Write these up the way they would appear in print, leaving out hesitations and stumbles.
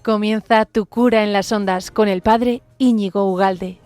Comienza Tu cura en las ondas con el padre Íñigo Ugalde.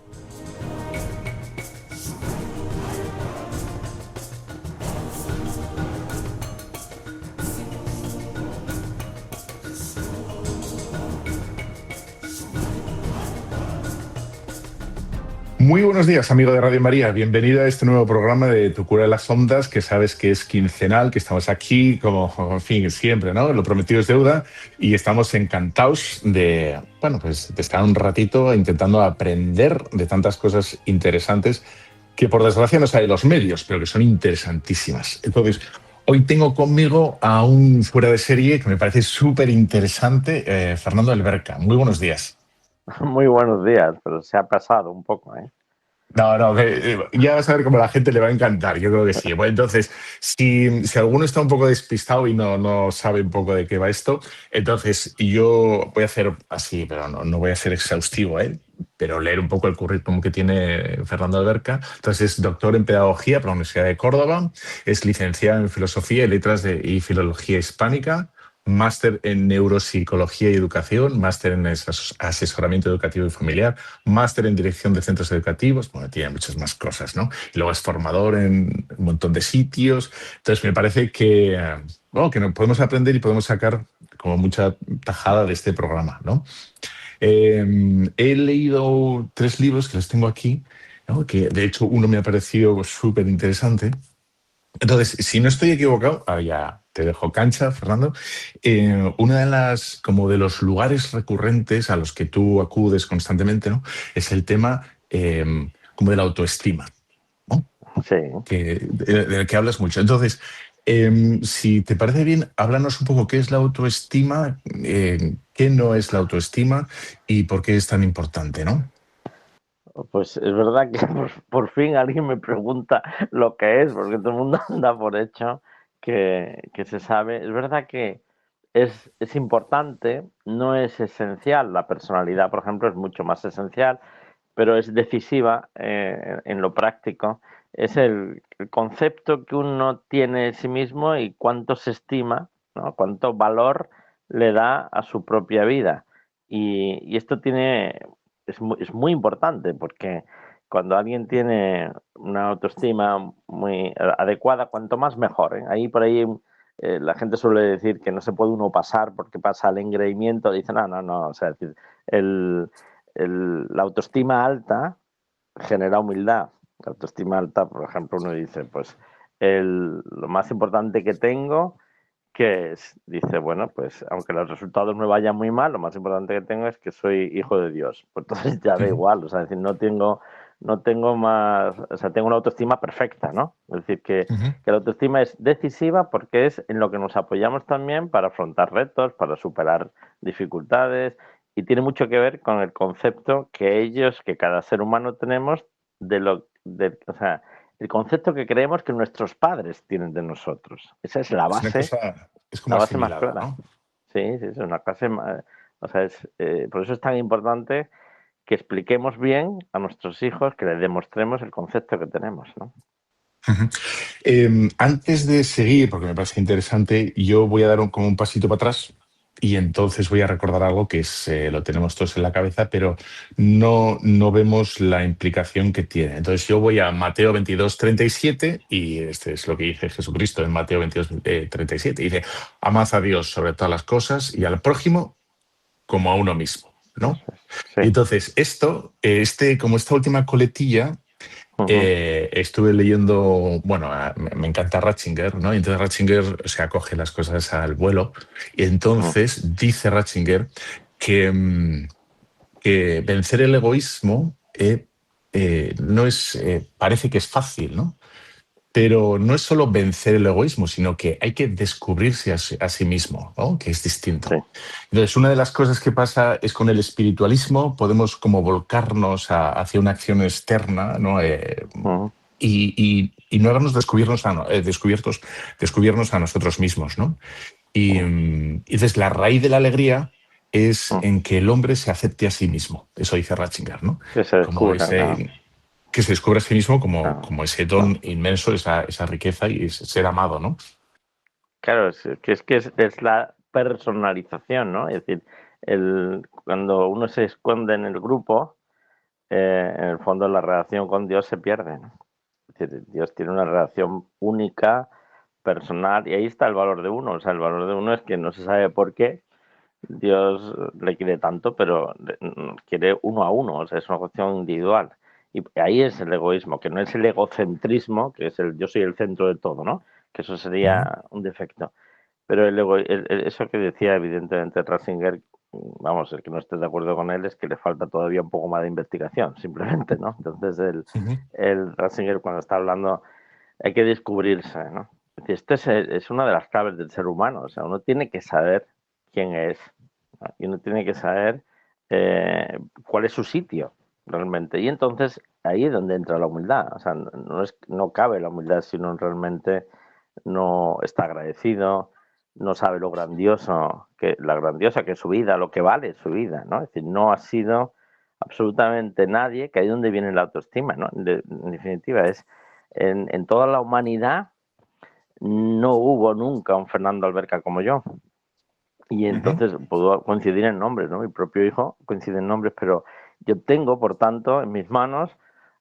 Muy buenos días, amigo de Radio María. Bienvenido a este nuevo programa de Tu cura en las ondas, que sabes que es quincenal, que estamos aquí como, en fin, siempre, ¿no? Lo prometido es deuda y estamos encantados de, de estar un ratito intentando aprender de tantas cosas interesantes que por desgracia no salen los medios, pero que son interesantísimas. Entonces, hoy tengo conmigo a un fuera de serie que me parece súper interesante, Fernando Alberca. Muy buenos días. Muy buenos días, pero se ha pasado un poco, ¿eh? No, ya vas a ver cómo a la gente le va a encantar, yo creo que sí. Bueno, entonces, si alguno está un poco despistado y no sabe un poco de qué va esto, entonces yo voy a hacer así, pero no voy a ser exhaustivo, pero leer un poco el currículum que tiene Fernando Alberca. Entonces, es doctor en Pedagogía por la Universidad de Córdoba, es licenciado en Filosofía y Letras y Filología Hispánica, máster en Neuropsicología y Educación, máster en Asesoramiento Educativo y Familiar, máster en Dirección de Centros Educativos, bueno, tiene muchas más cosas, ¿no? Y luego es formador en un montón de sitios. Entonces, me parece que nos podemos aprender y podemos sacar como mucha tajada de este programa, ¿no? He leído 3 libros que los tengo aquí, ¿no? Que de hecho uno me ha parecido súper interesante. Entonces, si no estoy equivocado, ya te dejo cancha, Fernando. Una de los lugares recurrentes a los que tú acudes constantemente, ¿no? Es el tema como de la autoestima, ¿no? Sí. Del que hablas mucho. Entonces, si te parece bien, háblanos un poco qué es la autoestima, qué no es la autoestima y por qué es tan importante, ¿no? Pues es verdad que por fin alguien me pregunta lo que es, porque todo el mundo anda por hecho que se sabe. Es verdad que es importante, no es esencial. La personalidad, por ejemplo, es mucho más esencial, pero es decisiva en lo práctico. Es el concepto que uno tiene de sí mismo y cuánto se estima, ¿no? Cuánto valor le da a su propia vida. Y esto es muy importante porque cuando alguien tiene una autoestima muy adecuada, cuanto más mejor, ¿eh? Ahí por ahí la gente suele decir que no se puede uno pasar porque pasa al engreimiento. Dicen, no, o sea, es decir, la autoestima alta genera humildad. La autoestima alta, por ejemplo, uno dice, pues lo más importante que tengo, que es, dice, bueno, pues aunque los resultados me vayan muy mal, lo más importante que tengo es que soy hijo de Dios. Pues entonces ya da igual, o sea, es decir, no tengo más, o sea, tengo una autoestima perfecta, ¿no? Es decir, que la autoestima es decisiva porque es en lo que nos apoyamos también para afrontar retos, para superar dificultades, y tiene mucho que ver con el concepto que cada ser humano tenemos o sea, el concepto que creemos que nuestros padres tienen de nosotros. Esa es la base. Es como la base más asimilada, clara, ¿no? Sí, es una clase. O sea, por eso es tan importante que expliquemos bien a nuestros hijos, que les demostremos el concepto que tenemos, ¿no? Antes de seguir, porque me parece interesante, yo voy a dar como un pasito para atrás y entonces voy a recordar algo que lo tenemos todos en la cabeza, pero no vemos la implicación que tiene. Entonces yo voy a Mateo 22:37 y este es lo que dice Jesucristo en Mateo 22:37. Dice, amad a Dios sobre todas las cosas y al prójimo como a uno mismo, ¿no? Sí. Y entonces esto, como esta última coletilla, estuve leyendo, me encanta Ratzinger, ¿no? Y entonces Ratzinger acoge las cosas al vuelo y entonces dice Ratzinger que vencer el egoísmo no es, parece que es fácil, ¿no? Pero no es solo vencer el egoísmo, sino que hay que descubrirse a sí mismo, ¿no? Que es distinto. Sí. Entonces, una de las cosas que pasa es con el espiritualismo, podemos como volcarnos hacia una acción externa, ¿no? Y no habernos descubiertos a nosotros mismos, ¿no? Y entonces la raíz de la alegría es en que el hombre se acepte a sí mismo. Eso dice Ratzinger, ¿no? Que se descubra, Que se descubre a sí mismo como ese don inmenso, esa riqueza y ese ser amado, ¿no? Claro, es la personalización, ¿no? Es decir, cuando uno se esconde en el grupo, en el fondo la relación con Dios se pierde, ¿no? Es decir, Dios tiene una relación única, personal, y ahí está el valor de uno. O sea, el valor de uno es que no se sabe por qué Dios le quiere tanto, pero quiere uno a uno, o sea, es una cuestión individual. Y ahí es el egoísmo, que no es el egocentrismo, que es el yo soy el centro de todo, ¿no? Que eso sería un defecto. Pero eso que decía evidentemente Ratzinger, vamos, el que no esté de acuerdo con él es que le falta todavía un poco más de investigación, simplemente, ¿no? Entonces el Ratzinger cuando está hablando hay que descubrirse, ¿no? Es decir, es una de las claves del ser humano, o sea, uno tiene que saber quién es, ¿no? Y uno tiene que saber cuál es su sitio realmente. Y entonces ahí es donde entra la humildad, o sea, no cabe la humildad si uno realmente no está agradecido, no sabe lo grandioso, la grandiosa que es su vida, lo que vale su vida, ¿no? Es decir, no ha sido absolutamente nadie, que ahí es donde viene la autoestima, ¿no? En definitiva, en toda la humanidad no hubo nunca un Fernando Alberca como yo. Y entonces puedo coincidir en nombres, ¿no? Mi propio hijo coincide en nombres, pero yo tengo, por tanto, en mis manos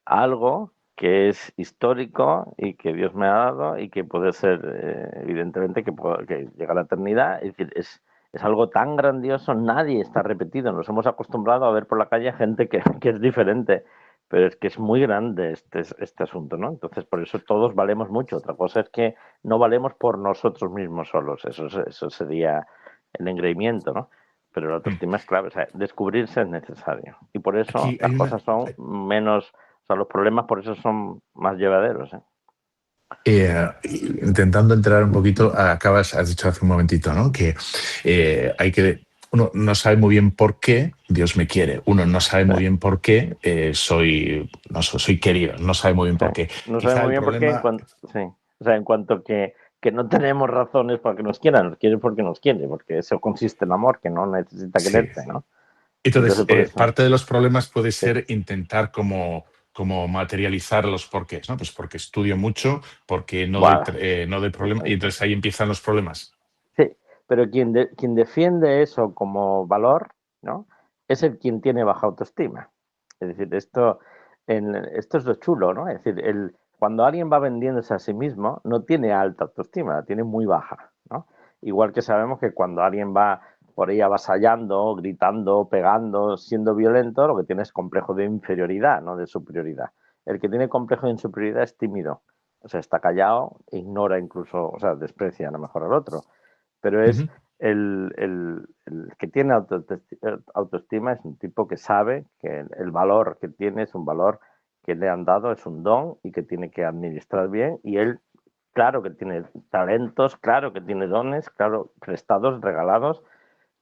algo que es histórico y que Dios me ha dado y que puede ser, evidentemente, que llega a la eternidad. Es decir, es algo tan grandioso, nadie está repetido. Nos hemos acostumbrado a ver por la calle gente que es diferente, pero es que es muy grande este asunto, ¿no? Entonces, por eso todos valemos mucho. Otra cosa es que no valemos por nosotros mismos solos. Eso sería el engreimiento, ¿no? Pero la autoestima es clave, o sea, descubrirse es necesario. Y por eso Aquí las hay una. cosas son menos, o sea, los problemas por eso son más llevaderos, ¿eh? Intentando entrar un poquito, has dicho hace un momentito, ¿no? Que uno no sabe muy bien por qué Dios me quiere. Uno no sabe Sí, muy bien por qué soy querido. No sabe muy bien sí. por qué. No sabe Quizá muy el bien por qué problema. sí. O sea, en cuanto que no tenemos razones para que nos quieran, nos quiere porque nos quiere, porque eso consiste en amor, que no necesita Sí. quererte, ¿no? Entonces, Entonces por eso, parte de los problemas puede sí, ser intentar como materializar los porqués, ¿no? Pues porque estudio mucho, porque bueno, no doy problema, y exacto. entonces ahí empiezan los problemas. Sí, pero quien defiende eso como valor, ¿no? Es el quien tiene baja autoestima. Es decir, esto es lo chulo, ¿no? Es decir, cuando alguien va vendiéndose a sí mismo, no tiene alta autoestima, la tiene muy baja, ¿no? Igual que sabemos que cuando alguien va por ahí avasallando, gritando, pegando, siendo violento, lo que tiene es complejo de inferioridad, no de superioridad. El que tiene complejo de superioridad es tímido, o sea, está callado, ignora incluso, o sea, desprecia a lo mejor al otro, pero es Ujú. el que tiene autoestima, es un tipo que sabe que el valor que tiene es un valor que le han dado, es un don y que tiene que administrar bien, y él, claro que tiene talentos, claro que tiene dones, claro, prestados, regalados,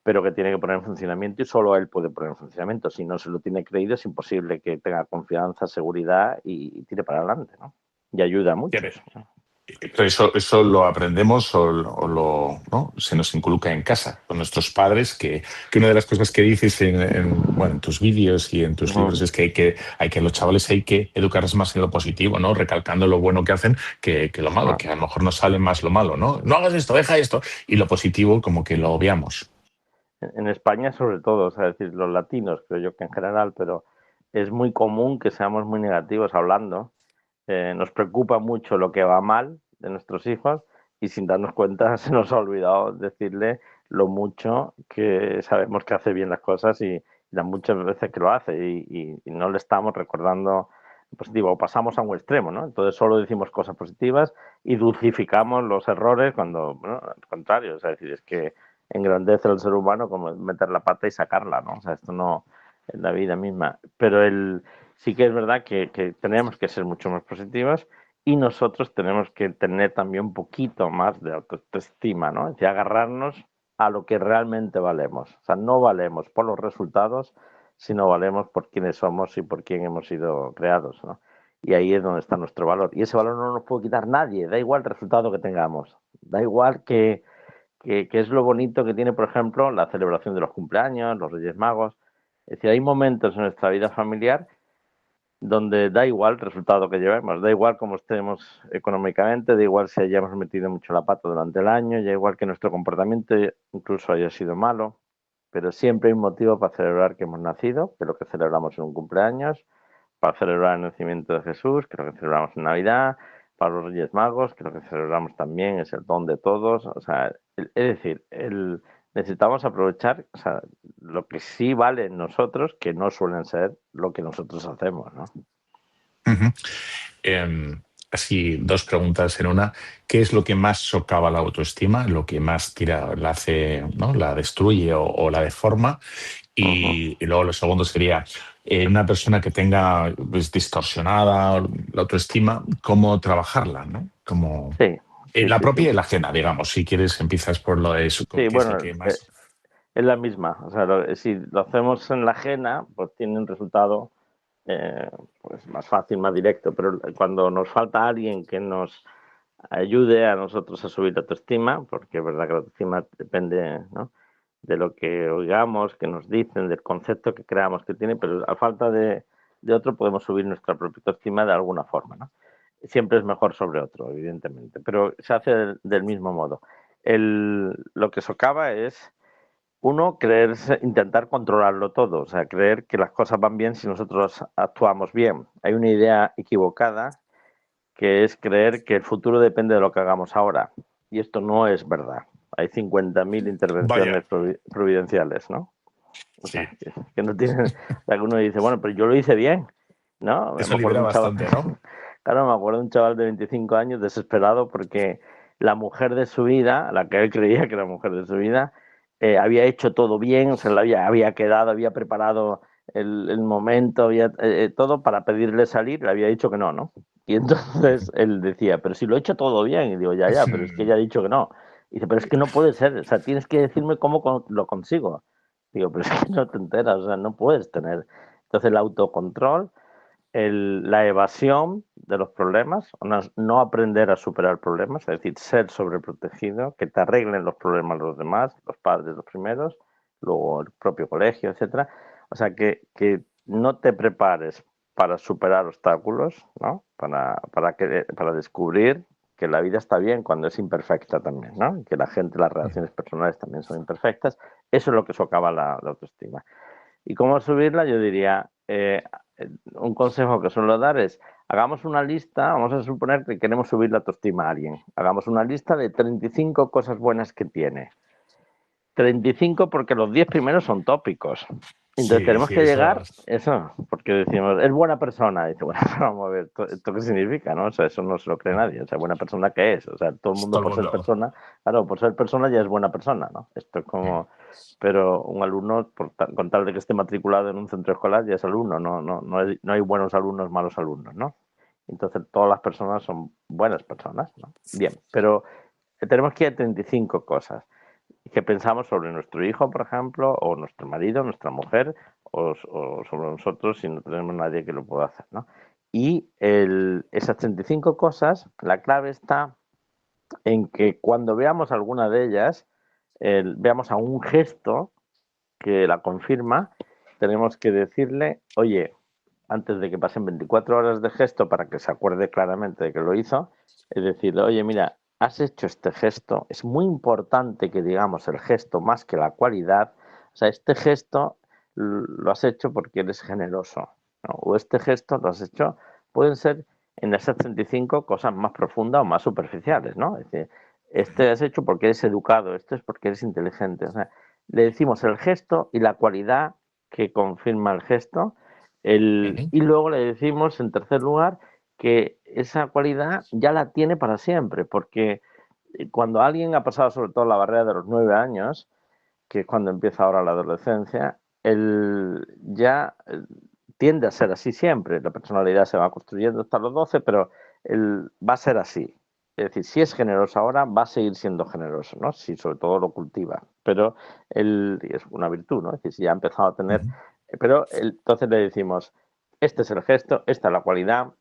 pero que tiene que poner en funcionamiento y solo él puede poner en funcionamiento. Si no se lo tiene creído, es imposible que tenga confianza, seguridad y tire para adelante, ¿no? Y ayuda a muchos, ¿no? Pero eso lo aprendemos ¿no? Se nos inculca en casa con nuestros padres, que una de las cosas que dices bueno, en tus vídeos y en tus libros es que a los chavales hay que educarles más en lo positivo, ¿no? Recalcando lo bueno que hacen que lo malo, que a lo mejor nos sale más lo malo, ¿no? No hagas esto, deja esto. Y lo positivo como que lo obviamos. En España sobre todo, o sea, es decir, los latinos, creo yo que en general, pero es muy común que seamos muy negativos hablando. Nos preocupa mucho lo que va mal de nuestros hijos y sin darnos cuenta se nos ha olvidado decirle lo mucho que sabemos que hace bien las cosas y las muchas veces que lo hace y no le estamos recordando positivo o pasamos a un extremo, ¿no? Entonces solo decimos cosas positivas y dulcificamos los errores cuando, bueno, al contrario, es decir, es que engrandece al ser humano como meter la pata y sacarla, ¿no? O sea, esto no es la vida misma. Pero sí que es verdad que tenemos que ser mucho más positivos y nosotros tenemos que tener también un poquito más de autoestima, ¿no? Es decir, agarrarnos a lo que realmente valemos. O sea, no valemos por los resultados, sino valemos por quiénes somos y por quién hemos sido creados, ¿no? Y ahí es donde está nuestro valor. Y ese valor no nos puede quitar nadie, da igual el resultado que tengamos, da igual que es lo bonito que tiene, por ejemplo, la celebración de los cumpleaños, los Reyes Magos. Es decir, hay momentos en nuestra vida familiar donde da igual el resultado que llevemos, da igual cómo estemos económicamente, da igual si hayamos metido mucho la pata durante el año, da igual que nuestro comportamiento incluso haya sido malo. pero siempre hay un motivo para celebrar que hemos nacido, que es lo que celebramos en un cumpleaños, para celebrar el nacimiento de Jesús, que es lo que celebramos en Navidad, para los Reyes Magos, que lo que celebramos también es el don de todos. O sea, es decir, necesitamos aprovechar, o sea, lo que sí vale en nosotros, que no suelen ser lo que nosotros hacemos, ¿no? Ujú. Así, dos preguntas en una. ¿Qué es lo que más socava la autoestima? ¿Lo que más la hace, ¿no? La destruye o la deforma? Y luego lo segundo sería, una persona que tenga pues, distorsionada la autoestima, ¿cómo trabajarla? ¿No? Como, Sí, sí, la sí, sí. propia y la ajena, digamos. Si quieres, empiezas por lo de eso, Sí, ¿qué es lo bueno, que más...? es la misma. O sea, si lo hacemos en la ajena, pues tiene un resultado eh, pues más fácil, más directo. Pero cuando nos falta alguien que nos ayude a nosotros a subir la autoestima, porque es verdad que la autoestima depende, ¿no?, de lo que oigamos, que nos dicen, del concepto que creamos que tiene, pero a falta de otro podemos subir nuestra propia autoestima de alguna forma, ¿no? Siempre es mejor sobre otro, evidentemente, pero se hace del mismo modo. Lo que socava es, uno, intentar controlarlo todo, o sea, creer que las cosas van bien si nosotros actuamos bien. Hay una idea equivocada que es creer que el futuro depende de lo que hagamos ahora. Y esto no es verdad. Hay 50.000 intervenciones Vaya, providenciales, ¿no? O sí. sea, que no tienen... O sea, que uno dice, bueno, pero yo lo hice bien, ¿no? Eso Me acuerdo libera de un chaval... bastante, ¿no? Claro, me acuerdo de un chaval de 25 años desesperado porque la mujer de su vida, la que él creía que era la mujer de su vida, había hecho todo bien, o sea, había quedado, había preparado el momento, había todo para pedirle salir, le había dicho que no, ¿no? Y entonces él decía, pero si lo he hecho todo bien, y digo, ya, pero es que ella ha dicho que no. Y dice, pero es que no puede ser, o sea, tienes que decirme cómo lo consigo. Digo, pero es que no te enteras, o sea, no puedes tener. Entonces el autocontrol, la evasión de los problemas, no aprender a superar problemas, es decir, ser sobreprotegido, que te arreglen los problemas los demás, los padres los primeros, luego el propio colegio, etcétera. O sea, que no te prepares para superar obstáculos, ¿no? Para descubrir que la vida está bien cuando es imperfecta también, ¿no? Que la gente, las relaciones personales también son imperfectas. Eso es lo que socava la autoestima. ¿Y cómo subirla? Yo diría, un consejo que suelo dar es, hagamos una lista, vamos a suponer que queremos subir la autoestima a alguien, hagamos una lista de 35 cosas buenas que tiene. 35 porque los 10 primeros son tópicos. Entonces Sí, tenemos sí, que eso. llegar, eso, porque decimos, es buena persona. Y dice, bueno, vamos a ver, ¿esto qué significa? ¿No? O sea, eso no se lo cree nadie. O sea, buena persona, ¿qué es? O sea, todo el mundo Todo el por ser mundo. persona, claro, por ser persona ya es buena persona, ¿no? Esto es como, pero un alumno, con tal de que esté matriculado en un centro escolar, ya es alumno, no hay buenos alumnos, malos alumnos, ¿no? Entonces todas las personas son buenas personas, ¿no? Bien, pero tenemos que ir a 35 cosas que pensamos sobre nuestro hijo, por ejemplo, o nuestro marido, nuestra mujer, o sobre nosotros si no tenemos nadie que lo pueda hacer, ¿no? Y esas 35 cosas, la clave está en que cuando veamos alguna de ellas, veamos a un gesto que la confirma, tenemos que decirle, oye, antes de que pasen 24 horas de gesto para que se acuerde claramente de que lo hizo, es decirle, oye, mira, has hecho este gesto, es muy importante que digamos el gesto más que la cualidad, o sea, este gesto lo has hecho porque eres generoso, ¿no? O este gesto lo has hecho, pueden ser en esas 35 cosas más profundas o más superficiales, ¿no? Es decir, este has hecho porque eres educado, esto es porque eres inteligente, o sea, le decimos el gesto y la cualidad que confirma el gesto, Ujú. y luego le decimos, en tercer lugar, que esa cualidad ya la tiene para siempre, porque cuando alguien ha pasado sobre todo la barrera de los 9 años, que es cuando empieza ahora la adolescencia, él ya tiende a ser así siempre. La personalidad se va construyendo hasta los 12, pero él va a ser así. Es decir, si es generoso ahora, va a seguir siendo generoso, ¿no? Si sobre todo lo cultiva. Pero él, y es una virtud, ¿no? Es decir, si ya ha empezado a tener... Ujú. Pero entonces le decimos, este es el gesto, esta es la cualidad,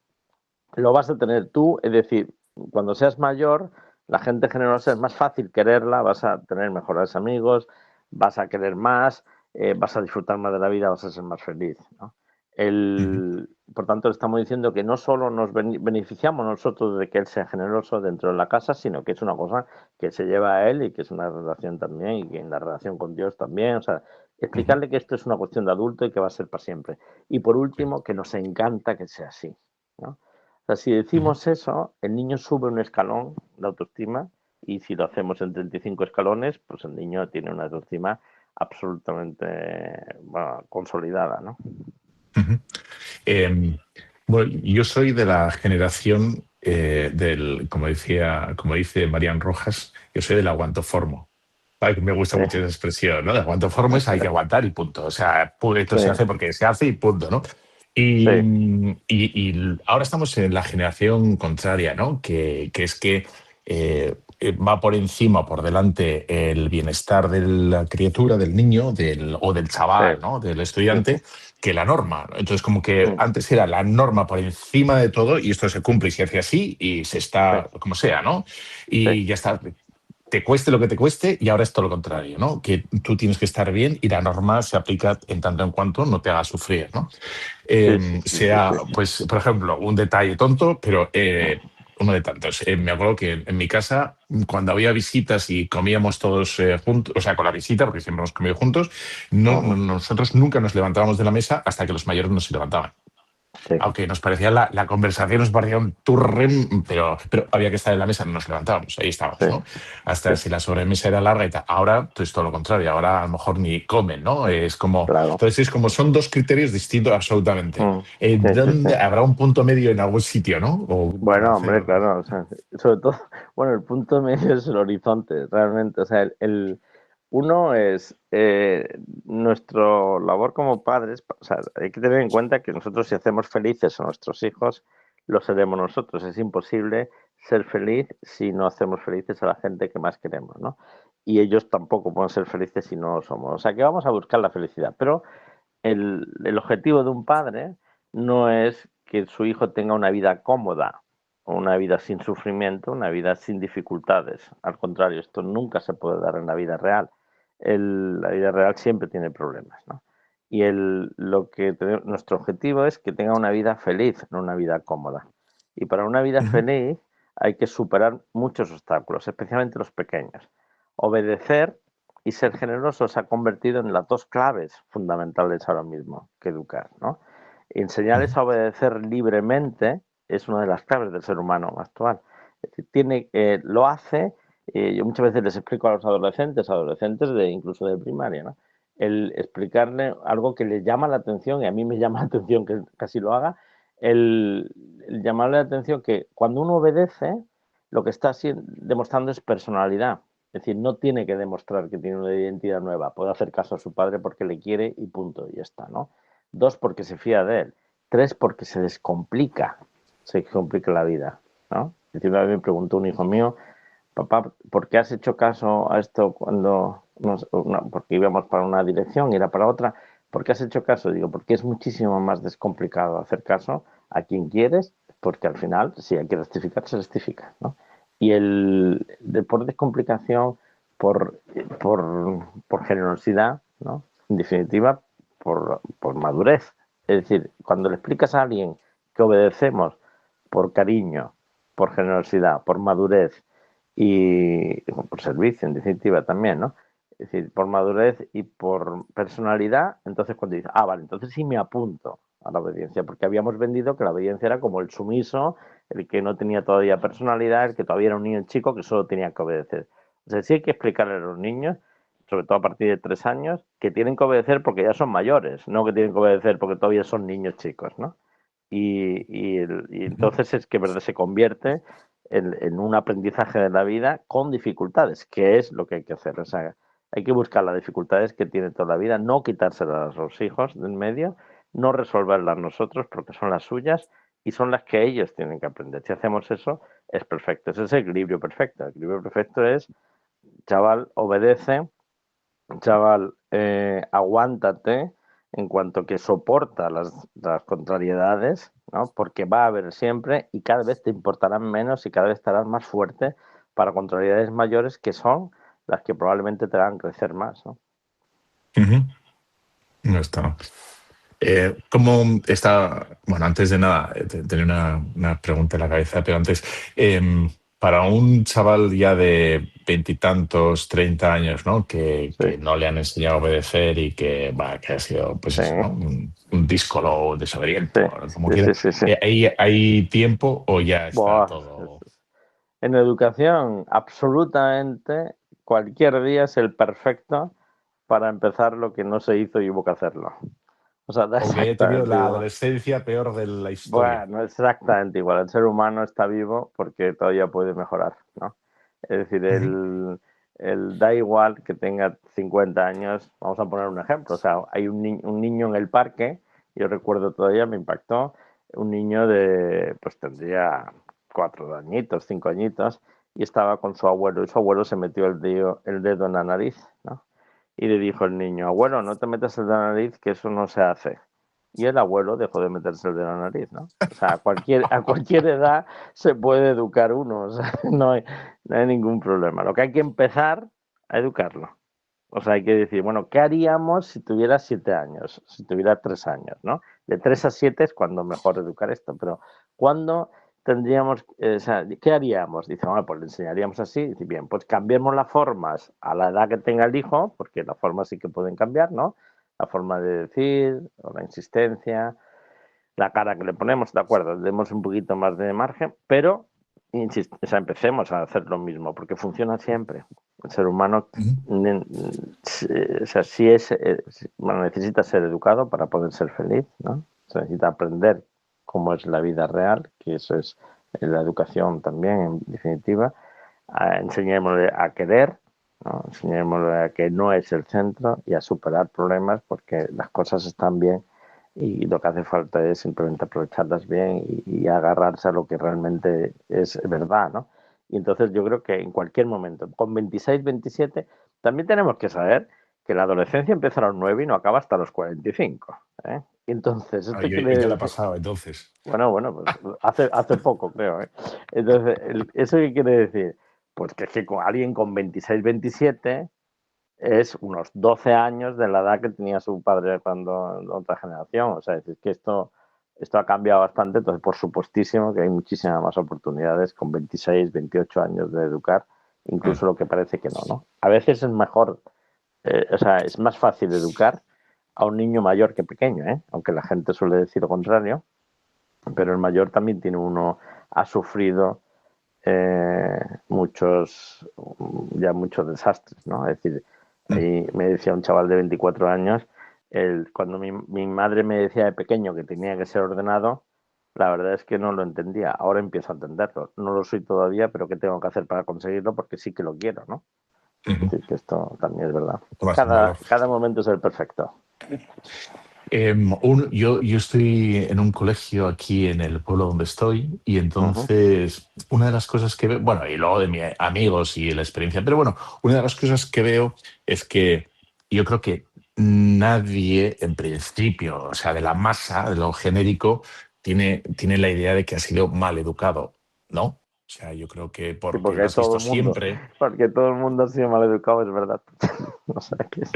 lo vas a tener tú, es decir, cuando seas mayor, la gente generosa es más fácil quererla, vas a tener mejores amigos, vas a querer más, vas a disfrutar más de la vida, vas a ser más feliz, ¿no? Ujú. por tanto, le estamos diciendo que no solo nos beneficiamos nosotros de que él sea generoso dentro de la casa, sino que es una cosa que se lleva a él y que es una relación también, y que en la relación con Dios también. O sea, Ujú. explicarle que esto es una cuestión de adulto y que va a ser para siempre. Y por Sí. último, que nos encanta que sea así, ¿no? O sea, si Ujú. decimos eso, el niño sube un escalón de autoestima, y si lo hacemos en 35 escalones, pues el niño tiene una autoestima absolutamente, bueno, consolidada, ¿no? Ujú. Eh, bueno, yo soy de la generación como dice Marian Rojas, yo soy del aguantoformo. Ay, que me gusta Sí, mucho esa expresión, ¿no? De aguantoformo es hay que aguantar y punto. O sea, esto sí, se hace porque se hace y punto, ¿no? sí, Y ahora estamos en la generación contraria, ¿no? Que es que va por encima, por delante el bienestar de la criatura, del niño o del sí, chaval, ¿no? Del ujú, estudiante, que la norma, ¿no? Entonces, como que mm, antes era la norma por encima de todo y esto se cumple y se hace así y se sí, está como sea, ¿no? sí, Y ya está, te cueste lo que te cueste y ahora es todo lo contrario, ¿no? Que tú tienes que estar bien y la norma se aplica en tanto en cuanto no te haga sufrir, ¿no? sí, sí, sí, sí, Sea, sí, pues, por ejemplo, un detalle tonto, pero uno de tantos. Me acuerdo que en mi casa, cuando había visitas y comíamos todos juntos, o sea, con la visita, porque siempre hemos comido juntos, ujú, nosotros nunca nos levantábamos de la mesa hasta que los mayores no se levantaban. sí, Aunque nos parecía la conversación, nos parecía un turren, pero había que estar en la mesa, no nos levantábamos, ahí sí, estábamos, ¿no? sí, Hasta si la sobremesa era larga y tal. Ahora, pues todo lo contrario, ahora a lo mejor ni comen, ¿no? Es como, claro, entonces es como, son dos criterios distintos absolutamente. sí, sí, sí. ¿Dónde habrá un punto medio en algún sitio, ¿no? O para Bueno, hacer. hombre, claro, o sea, sobre todo, bueno, el punto medio es el horizonte, realmente. O sea, uno es nuestro labor como padres. O sea, hay que tener en cuenta que nosotros, si hacemos felices a nuestros hijos, lo seremos nosotros. Es imposible ser feliz si no hacemos felices a la gente que más queremos, ¿no? Y ellos tampoco pueden ser felices si no lo somos. O sea, que vamos a buscar la felicidad, pero el objetivo de un padre no es que su hijo tenga una vida cómoda, o una vida sin sufrimiento, una vida sin dificultades. Al contrario, esto nunca se puede dar en la vida real. La vida real siempre tiene problemas, ¿no? Y nuestro objetivo es que tenga una vida feliz, no una vida cómoda. Y para una vida Ujú, feliz hay que superar muchos obstáculos, especialmente los pequeños. Obedecer y ser generoso se ha convertido en las dos claves fundamentales ahora mismo que educar, ¿no? ujú, Enseñarles a obedecer libremente es una de las claves del ser humano actual. Es decir, lo hace, yo muchas veces les explico a los adolescentes incluso de primaria, ¿no? El explicarle algo que les llama la atención, y a mí me llama la atención que casi lo haga, el, el llamarle la atención que cuando uno obedece, lo que está demostrando es personalidad. Es decir, no tiene que demostrar que tiene una identidad nueva. Puede hacer caso a su padre porque le quiere y punto, y ya está, ¿no? Dos, porque se fía de él. Tres, porque se complica la vida, ¿no? Es decir, a mí me preguntó un hijo mío, papá, ¿por qué has hecho caso a esto cuando porque íbamos para una dirección y era para otra? ¿Por qué has hecho caso? Digo, porque es muchísimo más descomplicado hacer caso a quien quieres, porque al final, si hay que rectificar, se rectifica, ¿no? Y por descomplicación, por, por generosidad, ¿no? En definitiva, por madurez. Es decir, cuando le explicas a alguien que obedecemos por cariño, por generosidad, por madurez y por servicio, en definitiva también, ¿no? Es decir, por madurez y por personalidad, entonces cuando dices, vale, entonces sí me apunto a la obediencia, porque habíamos vendido que la obediencia era como el sumiso, el que no tenía todavía personalidad, el que todavía era un niño chico que solo tenía que obedecer. O sea, sí hay que explicarle a los niños, sobre todo a partir de 3 años, que tienen que obedecer porque ya son mayores, no que tienen que obedecer porque todavía son niños chicos, ¿no? Y ujú. entonces es que verdad se convierte en un aprendizaje de la vida con dificultades, que es lo que hay que hacer. O sea, hay que buscar las dificultades que tiene toda la vida, no quitárselas a los hijos del medio, no resolverlas nosotros porque son las suyas y son las que ellos tienen que aprender. Si hacemos eso, es perfecto. Ese es el equilibrio perfecto. El equilibrio perfecto es, chaval, obedece, chaval, aguántate en cuanto que soporta las contrariedades, ¿no? Porque va a haber siempre y cada vez te importarán menos y cada vez estarás más fuerte para contrariedades mayores que son las que probablemente te hagan crecer más, ¿no? Ujú. No está. ¿Cómo está? Bueno, antes de nada, tenía una pregunta en la cabeza, pero antes, para un chaval ya de veintitantos, 30 años, ¿no? Sí, Que no le han enseñado a obedecer y que ha sido, pues sí, eso, ¿no? Un díscolo sí, desobediente, como sí, quiera. sí, sí, sí. ¿Hay tiempo o ya está Buah, todo? en educación, absolutamente cualquier día es el perfecto para empezar lo que no se hizo y hubo que hacerlo. O sea, da Aunque haya tenido exactamente la igual. adolescencia peor de la historia. Bueno, es exactamente igual. El ser humano está vivo porque todavía puede mejorar, ¿no? Es decir, Ujú. da igual que tenga 50 años. Vamos a poner un ejemplo. O sea, hay un niño en el parque, yo recuerdo todavía, me impactó, un niño pues tendría 4 añitos, 5 añitos, y estaba con su abuelo, y su abuelo se metió el dedo en la nariz, ¿no? Y le dijo el niño, abuelo, no te metas el dedo en la nariz, que eso no se hace. Y el abuelo dejó de meterse el dedo en la nariz, ¿no? O sea, a cualquier edad se puede educar uno, o sea, no hay ningún problema. Lo que hay que empezar a educarlo. O sea, hay que decir, bueno, ¿qué haríamos si tuviera 7 años? Si tuviera 3 años, ¿no? De 3 a 7 es cuando mejor educar esto, pero ¿cuándo tendríamos, o sea, qué haríamos? Dice, bueno, pues le enseñaríamos así. Dice, bien, pues cambiemos las formas a la edad que tenga el hijo, porque las formas sí que pueden cambiar, ¿no? La forma de decir, o la insistencia, la cara que le ponemos, de acuerdo, demos un poquito más de margen, pero o sea, empecemos a hacer lo mismo, porque funciona siempre. El ser humano Ujú. o sea, sí bueno, necesita ser educado para poder ser feliz, ¿no? Se necesita aprender cómo es la vida real, que eso es la educación también, en definitiva. Enseñémosle a querer, ¿no? Enseñémosle a que no es el centro y a superar problemas porque las cosas están bien y lo que hace falta es simplemente aprovecharlas bien y agarrarse a lo que realmente es verdad, ¿no? Y entonces yo creo que en cualquier momento, con 26, 27, también tenemos que saber que la adolescencia empieza a los 9 y no acaba hasta los 45. ¿Eh? Y entonces, Ah, esto ¿y quiere qué le ha decir, pasado entonces? bueno, pues hace poco creo. ¿Eh? Entonces, ¿eso qué quiere decir? Pues que es que con alguien con 26, 27 es unos 12 años de la edad que tenía su padre cuando en otra generación. O sea, es decir, que esto ha cambiado bastante. Entonces, por supuestísimo que hay muchísimas más oportunidades con 26, 28 años de educar, Mm. incluso lo que parece que no, ¿no? A veces es mejor, o sea, es más fácil educar a un niño mayor que pequeño, ¿eh? Aunque la gente suele decir lo contrario, pero el mayor también tiene uno, ha sufrido muchos desastres, ¿no? Es decir, Mm. ahí me decía un chaval de 24 años, cuando mi madre me decía de pequeño que tenía que ser ordenado, la verdad es que no lo entendía. Ahora empiezo a entenderlo. No lo soy todavía, pero ¿qué tengo que hacer para conseguirlo? Porque sí que lo quiero, ¿no? Es Ujú. decir, que esto también es verdad. Tomás en Cada, valor. cada momento es el perfecto. Yo estoy en un colegio aquí en el pueblo donde estoy y Ujú. entonces una de las cosas que veo, bueno, y luego de mis amigos y la experiencia, pero bueno, una de las cosas que veo es que yo creo que nadie en principio, o sea, de la masa, de lo genérico, tiene la idea de que ha sido mal educado, ¿no? O sea, yo creo que Sí, porque lo has visto siempre. porque todo el mundo ha sido mal educado, es verdad. O sea, que es,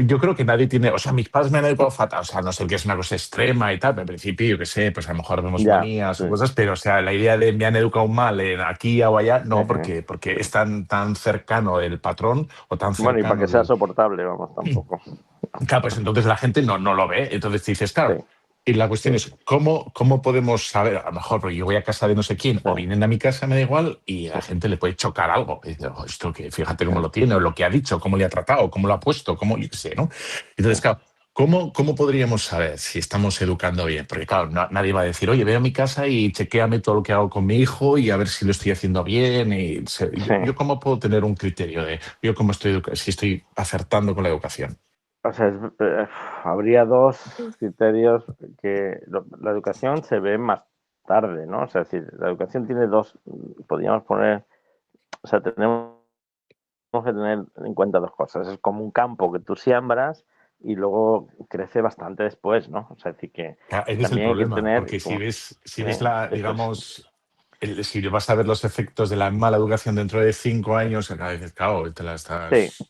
Yo creo que nadie tiene, o sea, mis padres me han educado fatal, o sea, no sé que es una cosa extrema y tal, pero en principio, yo qué sé, pues a lo mejor vemos ya, manías sí. o cosas, pero o sea, la idea de me han educado mal en aquí o allá, no, Ujú. porque es tan cercano el patrón o tan Bueno, y para cercano que sea el... soportable, vamos, tampoco. Claro, pues entonces la gente no lo ve, entonces dices, Sí, claro, y la cuestión es, ¿cómo podemos saber? A lo mejor, porque yo voy a casa de no sé quién sí, o vienen a mi casa, me da igual, y a sí, la gente le puede chocar algo. Y dice, "Oh, esto que fíjate sí, cómo lo tiene, o lo que ha dicho, cómo le ha tratado, cómo lo ha puesto, cómo, yo qué sé, ¿no? sí. Entonces, claro, ¿cómo podríamos saber si estamos educando bien? Porque, claro, nadie va a decir, oye, ve a mi casa y chequéame todo lo que hago con mi hijo y a ver si lo estoy haciendo bien. Sí. Yo ¿cómo puedo tener un criterio de yo cómo si estoy acertando con la educación? O sea, habría dos criterios que la educación se ve más tarde, ¿no? O sea, es decir, la educación tiene dos, podríamos poner, o sea, tenemos que tener en cuenta dos cosas. Es como un campo que tú siembras y luego crece bastante después, ¿no? O sea, es decir, Ah, que ese es el también hay que problema, tener, porque si ves eso es, digamos, si vas a ver los efectos de la mala educación dentro de 5 años, cada vez, claro, te la sí, estás.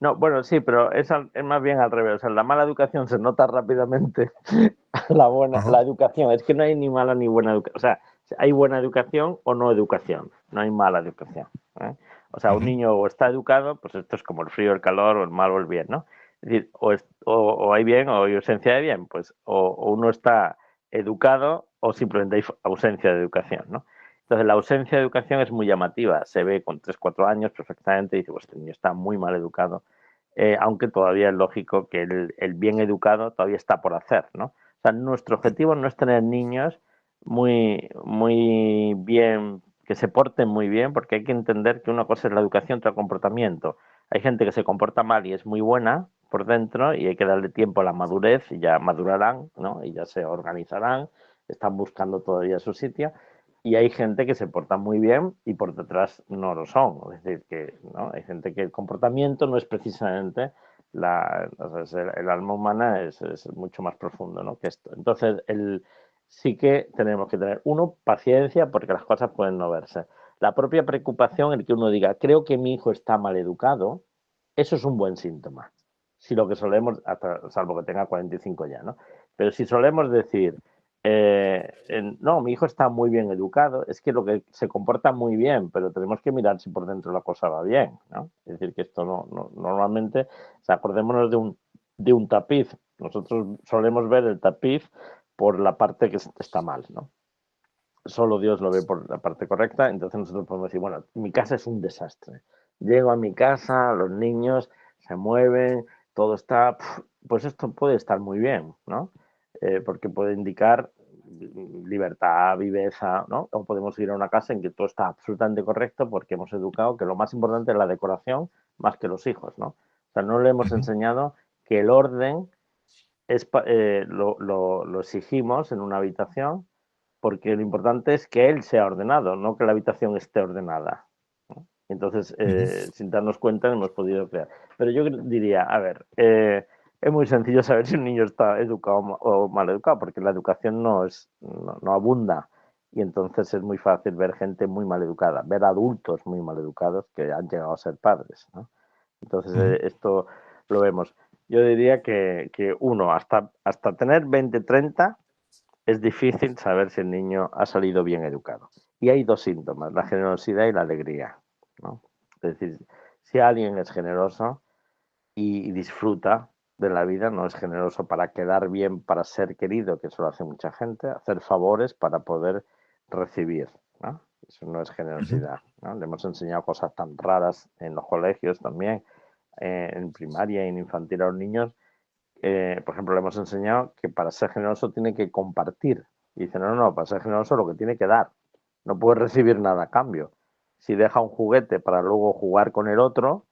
No, bueno, sí, pero es más bien al revés. O sea, la mala educación se nota rápidamente. La Ajá. educación, es que no hay ni mala ni buena educación. O sea, hay buena educación o no educación. No hay mala educación. ¿Eh? O sea, un Ujú. niño o está educado, pues esto es como el frío, el calor, o el mal o el bien, ¿no? Es decir, o hay bien o hay ausencia de bien, pues o uno está educado o simplemente hay ausencia de educación, ¿no? Entonces, la ausencia de educación es muy llamativa. Se ve con 3 4 años perfectamente y dice, pues este niño está muy mal educado. Aunque todavía es lógico que el bien educado todavía está por hacer, ¿no? O sea, nuestro objetivo no es tener niños muy bien, que se porten muy bien, porque hay que entender que una cosa es la educación, otra el comportamiento. Hay gente que se comporta mal y es muy buena por dentro y hay que darle tiempo a la madurez y ya madurarán, ¿no? Y ya se organizarán, están buscando todavía su sitio. Y hay gente que se porta muy bien y por detrás no lo son. Es decir, que ¿no? Hay gente que el comportamiento no es precisamente o sea, el alma humana es mucho más profundo, ¿no? Que esto. Entonces, sí que tenemos que tener, uno, paciencia porque las cosas pueden no verse. La propia preocupación, el que uno diga, creo que mi hijo está mal educado, eso es un buen síntoma. Si lo que solemos, salvo que tenga 45 ya, ¿no? Pero si solemos decir, no, mi hijo está muy bien educado, es que lo que se comporta muy bien, pero tenemos que mirar si por dentro la cosa va bien, ¿no? Es decir, que esto normalmente, o sea, acordémonos de un tapiz, nosotros solemos ver el tapiz por la parte que está mal, ¿no? Solo Dios lo ve por la parte correcta, entonces nosotros podemos decir, bueno, mi casa es un desastre. Llego a mi casa, los niños se mueven, todo está, pues esto puede estar muy bien, ¿no? Porque puede indicar libertad, viveza, ¿no? O podemos ir a una casa en que todo está absolutamente correcto porque hemos educado que lo más importante es la decoración más que los hijos, ¿no? O sea, no le hemos Ujú. enseñado que el orden lo exigimos en una habitación porque lo importante es que él sea ordenado, no que la habitación esté ordenada. ¿No? Entonces, Ujú. sin darnos cuenta, hemos podido crear. Pero yo diría, a ver, es muy sencillo saber si un niño está educado o mal educado, porque la educación no abunda. Y entonces es muy fácil ver gente muy mal educada, ver adultos muy mal educados que han llegado a ser padres. ¿No? Entonces, Ujú. esto lo vemos. Yo diría que uno, hasta tener 20 30 es difícil saber si el niño ha salido bien educado. Y hay dos síntomas, la generosidad y la alegría. ¿No? Es decir, si alguien es generoso y disfruta de la vida, no es generoso para quedar bien, para ser querido, que eso lo hace mucha gente, hacer favores para poder recibir. ¿No? Eso no es Ujú. generosidad. ¿No? Le hemos enseñado cosas tan raras en los colegios también, en primaria y en infantil a los niños, por ejemplo, le hemos enseñado que para ser generoso tiene que compartir. Y dice, no, para ser generoso lo que tiene que dar. No puede recibir nada a cambio. Si deja un juguete para luego jugar con el otro,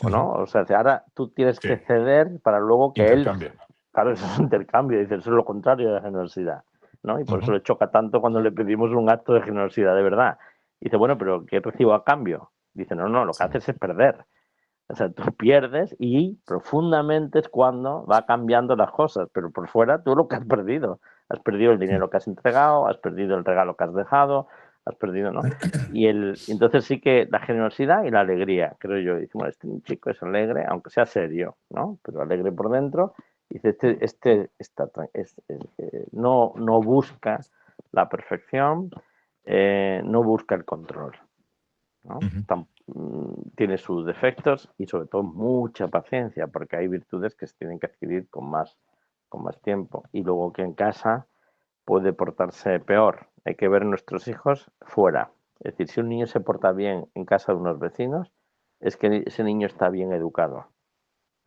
o Ujú. no, o sea, ahora tú tienes Sí, que ceder para luego que él, intercambio. claro, eso es intercambio, dice, eso es lo contrario de la generosidad, ¿no? Y por eso Ujú. le choca tanto cuando le pedimos un acto de generosidad de verdad. Dice, bueno, pero ¿qué recibo a cambio? Dice, no, lo que haces es perder. O sea, tú pierdes y profundamente es cuando va cambiando las cosas, pero por fuera tú lo que has perdido. Has perdido el dinero que has entregado, has perdido el regalo que has dejado, has perdido, ¿no? Entonces sí que la generosidad y la alegría, creo yo. Dice, bueno, este chico es alegre, aunque sea serio, ¿no? Pero alegre por dentro. Dice, no busca la perfección, no busca el control. ¿No? Ujú. Tiene sus defectos y sobre todo mucha paciencia, porque hay virtudes que se tienen que adquirir con más tiempo. Y luego que en casa puede portarse peor. Hay que ver nuestros hijos fuera. Es decir, si un niño se porta bien en casa de unos vecinos, es que ese niño está bien educado.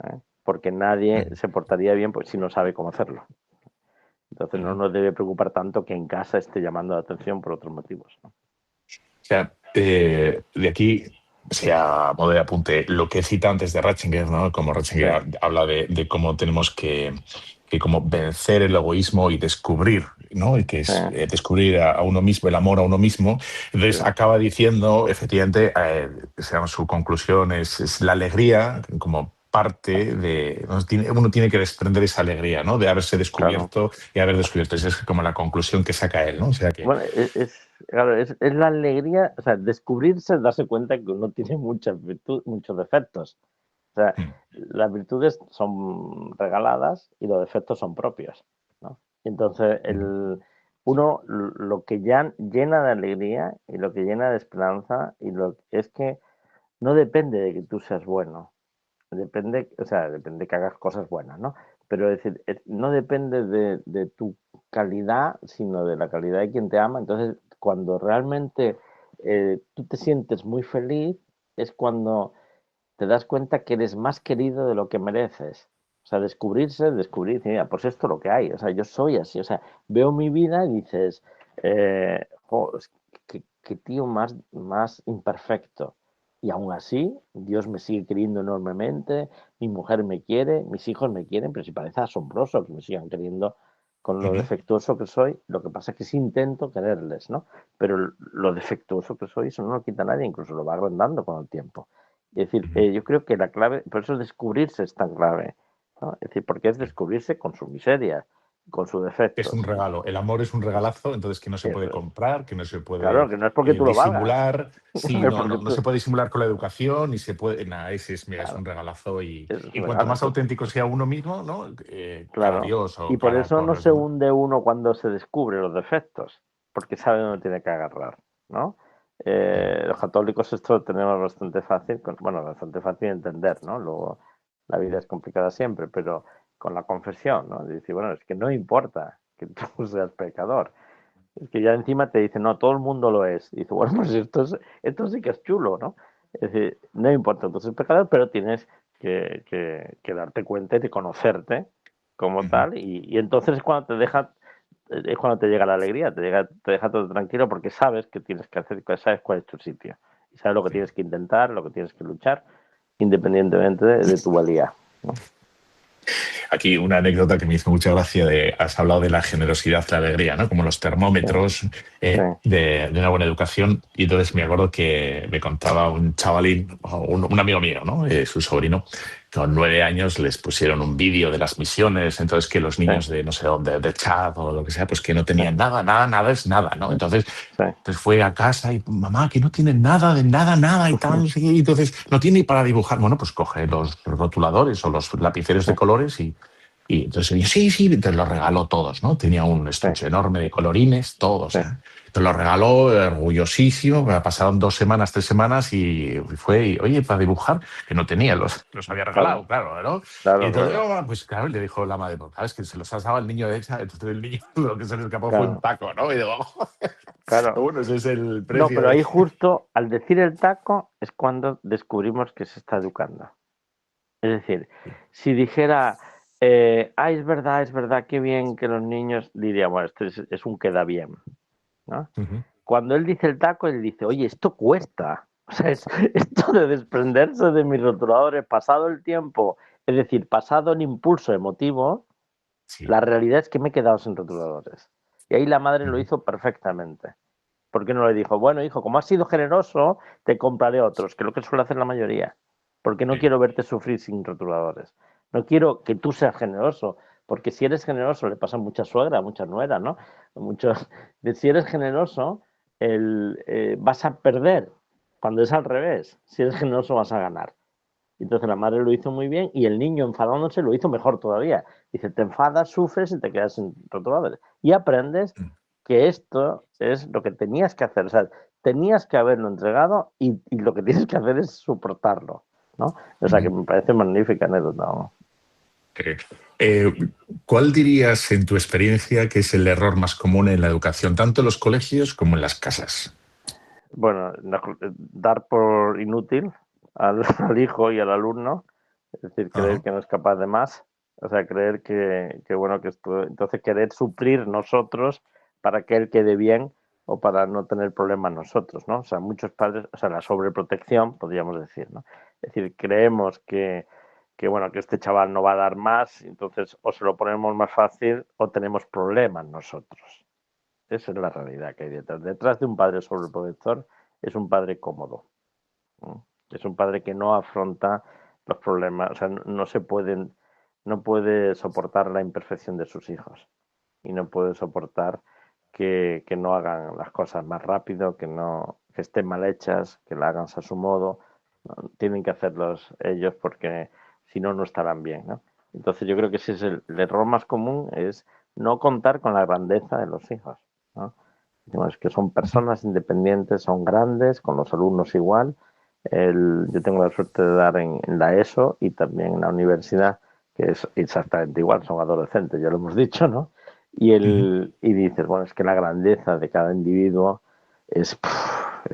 ¿Eh? Porque nadie Ujú. se portaría bien pues, si no sabe cómo hacerlo. Entonces no Ujú. nos debe preocupar tanto que en casa esté llamando la atención por otros motivos. ¿No? O sea, de aquí, o sea, a modo de apunte, lo que cita antes de Ratzinger, ¿no? Como Sí, Ratzinger habla de cómo tenemos que como vencer el egoísmo y descubrir, ¿no? Y que sí, es descubrir a uno mismo, el amor a uno mismo. Entonces sí, acaba diciendo, efectivamente, su conclusión es la alegría como parte de... ¿no? Uno tiene que desprender esa alegría, ¿no? De haberse claro. descubierto y haber descubierto. Esa es como la conclusión que saca él, ¿no? O sea que... Bueno, claro, es la alegría, o sea, descubrirse, darse cuenta que uno tiene muchas virtudes, muchos defectos. O sea, Mm. las virtudes son regaladas y los defectos son propios, ¿no? Entonces, uno lo que ya llena de alegría y lo que llena de esperanza es que no depende de que tú seas bueno, depende, o sea, depende que hagas cosas buenas, ¿no? Pero es decir, no depende de tu calidad, sino de la calidad de quien te ama. Entonces, cuando realmente tú te sientes muy feliz, es cuando te das cuenta que eres más querido de lo que mereces. O sea, descubrir, mira, pues esto es lo que hay. O sea, yo soy así. O sea, veo mi vida y dices, jo, qué tío más imperfecto. Y aún así, Dios me sigue queriendo enormemente, mi mujer me quiere, mis hijos me quieren, pero si parece asombroso que me sigan queriendo con lo Ujú. defectuoso que soy. Lo que pasa es que sí intento quererles, ¿no? Pero lo defectuoso que soy, eso no lo quita nadie, incluso lo va agrandando con el tiempo. Es decir, Ujú. yo creo que la clave, por eso descubrirse es tan clave, ¿no? Es decir, porque es descubrirse con su miseria, con sus Es un defectos. regalo. El amor es un regalazo, entonces que no se puede Eso es. comprar, que no se Claro, puede que no es porque tú lo valgas, disimular. Sí, no es porque no tú, se puede disimular con la educación, ni se puede. Nada, mira, es un claro, regalazo es un y cuanto regalo. más Entonces, auténtico sea uno mismo, ¿no? Cara a claro. Dios o Y por cara eso con no los se demás. hunde uno cuando se descubre los defectos, porque sabe dónde tiene que agarrar, ¿no? Ujú. Los católicos esto lo tenemos bastante fácil, bueno, bastante fácil de entender, ¿no? Luego la vida es complicada siempre, pero con la confesión, ¿no? De decir, bueno, es que no importa que tú seas pecador, es que ya encima te dicen, no, todo el mundo lo es. Y dices, bueno, pues esto sí que es chulo, ¿no? Es decir, no importa, entonces pecador, pero tienes que darte cuenta y de conocerte como Ujú. tal, y entonces es cuando te llega la alegría, te deja todo tranquilo porque sabes que tienes que hacer, sabes cuál es tu sitio, y sabes lo que Sí. tienes que intentar, lo que tienes que luchar, independientemente de tu valía, ¿no? Aquí una anécdota que me hizo mucha gracia has hablado de la generosidad, la alegría, ¿no? Como los Sí, termómetros sí, de una buena educación. Y entonces me acuerdo que me contaba un chavalín, o un amigo mío, ¿no? Su sobrino, con 9 años les pusieron un vídeo de las misiones, entonces que los sí, niños de no sé dónde, de Chad o lo que sea, pues que no sí, tenían nada, nada, nada es nada, ¿no? sí. Entonces fue a casa y mamá, que no tiene nada, de nada, nada y tal. No sé qué. Y entonces no tiene ni para dibujar. Bueno, pues coge los rotuladores o los lapiceros Sí, de colores y entonces yo, sí, sí, te los regaló todos, ¿no? Tenía un sí, estuche enorme de colorines, todos, sí, ¿eh? Te los regaló orgullosísimo. Pasaron 2 semanas, 3 semanas y fue, oye, para dibujar, que no tenía, los había claro, regalado, claro, ¿no? Y claro, entonces, claro, pues claro, le dijo la madre, pues, sabes que se los has dado al niño de esa, entonces el niño lo que se le escapó fue un claro, taco, ¿no? Y digo, claro. bueno, ese es el No, precio pero de... ahí justo al decir el taco es cuando descubrimos que se está educando. Es decir, si dijera, es verdad, qué bien que los niños, diría, bueno, esto es un queda bien, ¿no? Ujú. Cuando él dice el taco, él dice, oye, esto cuesta. O sea, esto de desprenderse de mis rotuladores pasado el tiempo, es decir, pasado el impulso emotivo, Sí. la realidad es que me he quedado sin rotuladores. Y ahí la madre lo Ujú. hizo perfectamente. ¿Por qué no le dijo, bueno, hijo, como has sido generoso, te compraré otros, que es lo que suele hacer la mayoría? Porque no Sí. quiero verte sufrir sin rotuladores. No quiero que tú seas generoso, porque si eres generoso, le pasa a muchas suegras, a muchas nueras, ¿no? Muchos, si eres generoso, vas a perder. Cuando es al revés, si eres generoso vas a ganar. Entonces la madre lo hizo muy bien y el niño enfadándose lo hizo mejor todavía. Dice, te enfadas, sufres y te quedas sin rotuladores. Y aprendes que esto es lo que tenías que hacer. O sea, tenías que haberlo entregado y lo que tienes que hacer es soportarlo, ¿no? O sea, que Ujú. me parece magnífica anécdota, ¿no? Eh, eh, ¿Cuál dirías en tu experiencia que es el error más común en la educación, tanto en los colegios como en las casas? Bueno, dar por inútil al hijo y al alumno, es decir, creer Ajá. que no es capaz de más, o sea, creer que bueno, que esto, entonces querer suplir nosotros para que él quede bien o para no tener problemas nosotros, ¿no? O sea, muchos padres, o sea, la sobreprotección, podríamos decir, ¿no? Es decir, creemos bueno, que este chaval no va a dar más, entonces o se lo ponemos más fácil o tenemos problemas nosotros. Esa es la realidad que hay detrás. Detrás de un padre sobreprotector es un padre cómodo, ¿no? Es un padre que no afronta los problemas, o sea, no se pueden, no puede soportar la imperfección de sus hijos y no puede soportar que no hagan las cosas más rápido, que no, que estén mal hechas, que la hagan a su modo. ¿no? Tienen que hacerlos ellos porque si no, no estarán bien, ¿no? Entonces yo creo que ese es el error más común, es no contar con la grandeza de los hijos, ¿no? Es que son personas independientes, son grandes, con los alumnos igual. Yo tengo la suerte de dar en la ESO y también en la universidad, que es exactamente igual, son adolescentes, ya lo hemos dicho, ¿no? Y dices, bueno, es que la grandeza de cada individuo es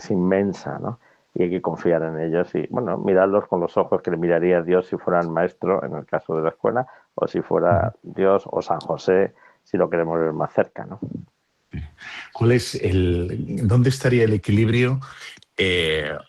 inmensa, ¿no? Y hay que confiar en ellos y, bueno, mirarlos con los ojos que le miraría Dios si fuera el maestro, en el caso de la escuela, o si fuera Dios o San José, si lo queremos ver más cerca, ¿no? ¿Dónde estaría el equilibrio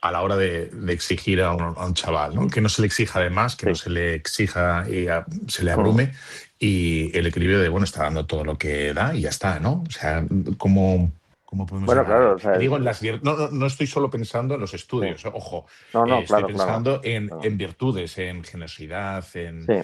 a la hora de exigir a un chaval, ¿no? Que no se le exija de más, que no se le exija y se le abrume, y el equilibrio de, bueno, está dando todo lo que da y ya está, ¿no? O sea, ¿cómo podemos Bueno, llegar ahí? claro, o sea, Y digo, no estoy solo pensando en los estudios, sí. ojo, No, estoy claro, claro. pensando en virtudes, en generosidad, en Sí,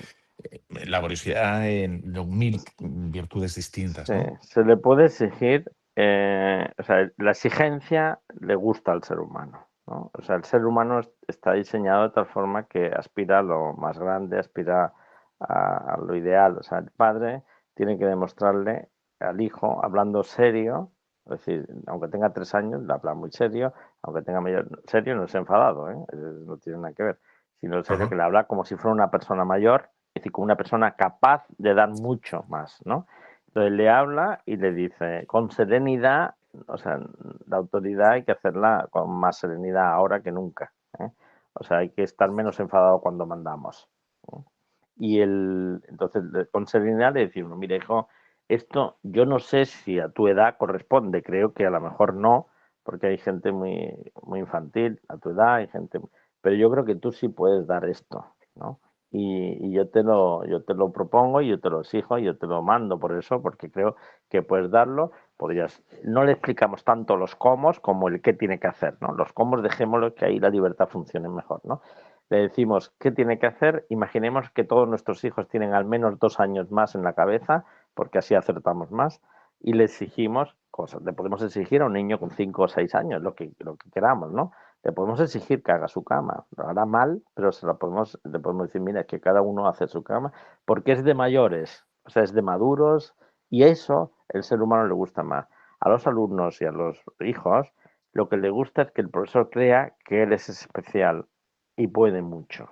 laboriosidad, en mil virtudes distintas, sí. ¿no? Se le puede exigir, o sea, la exigencia le gusta al ser humano, ¿no? O sea, el ser humano está diseñado de tal forma que aspira a lo más grande, aspira a lo ideal. O sea, el padre tiene que demostrarle al hijo, hablando serio, es decir, aunque tenga 3 años, le habla muy serio, aunque tenga mayor serio, no es enfadado, ¿eh? No tiene nada que ver, sino serio Ajá. que le habla como si fuera una persona mayor, es decir, como una persona capaz de dar mucho más, ¿no? Entonces le habla y le dice, con serenidad, o sea, la autoridad hay que hacerla con más serenidad ahora que nunca, ¿eh? O sea, hay que estar menos enfadado cuando mandamos, ¿eh? Entonces, con serenidad le decimos, mira, hijo, esto yo no sé si a tu edad corresponde, creo que a lo mejor no, porque hay gente muy infantil a tu edad, hay gente, pero yo creo que tú sí puedes dar esto, ¿no? Y yo te lo propongo y yo te lo exijo y yo te lo mando por eso, porque creo que puedes darlo. No le explicamos tanto los cómo como el qué tiene que hacer, ¿no? Los cómo dejémoslo que ahí la libertad funcione mejor, ¿no? Le decimos qué tiene que hacer. Imaginemos que todos nuestros hijos tienen al menos 2 años más en la cabeza, porque así acertamos más, y le exigimos cosas. Le podemos exigir a un niño con 5 o 6 años lo que queramos, ¿no? Le podemos exigir que haga su cama. Lo hará mal, pero le podemos decir, mira, que cada uno hace su cama, porque es de mayores, o sea, es de maduros, y eso el ser humano le gusta más. A los alumnos y a los hijos, lo que le gusta es que el profesor crea que él es especial y puede mucho,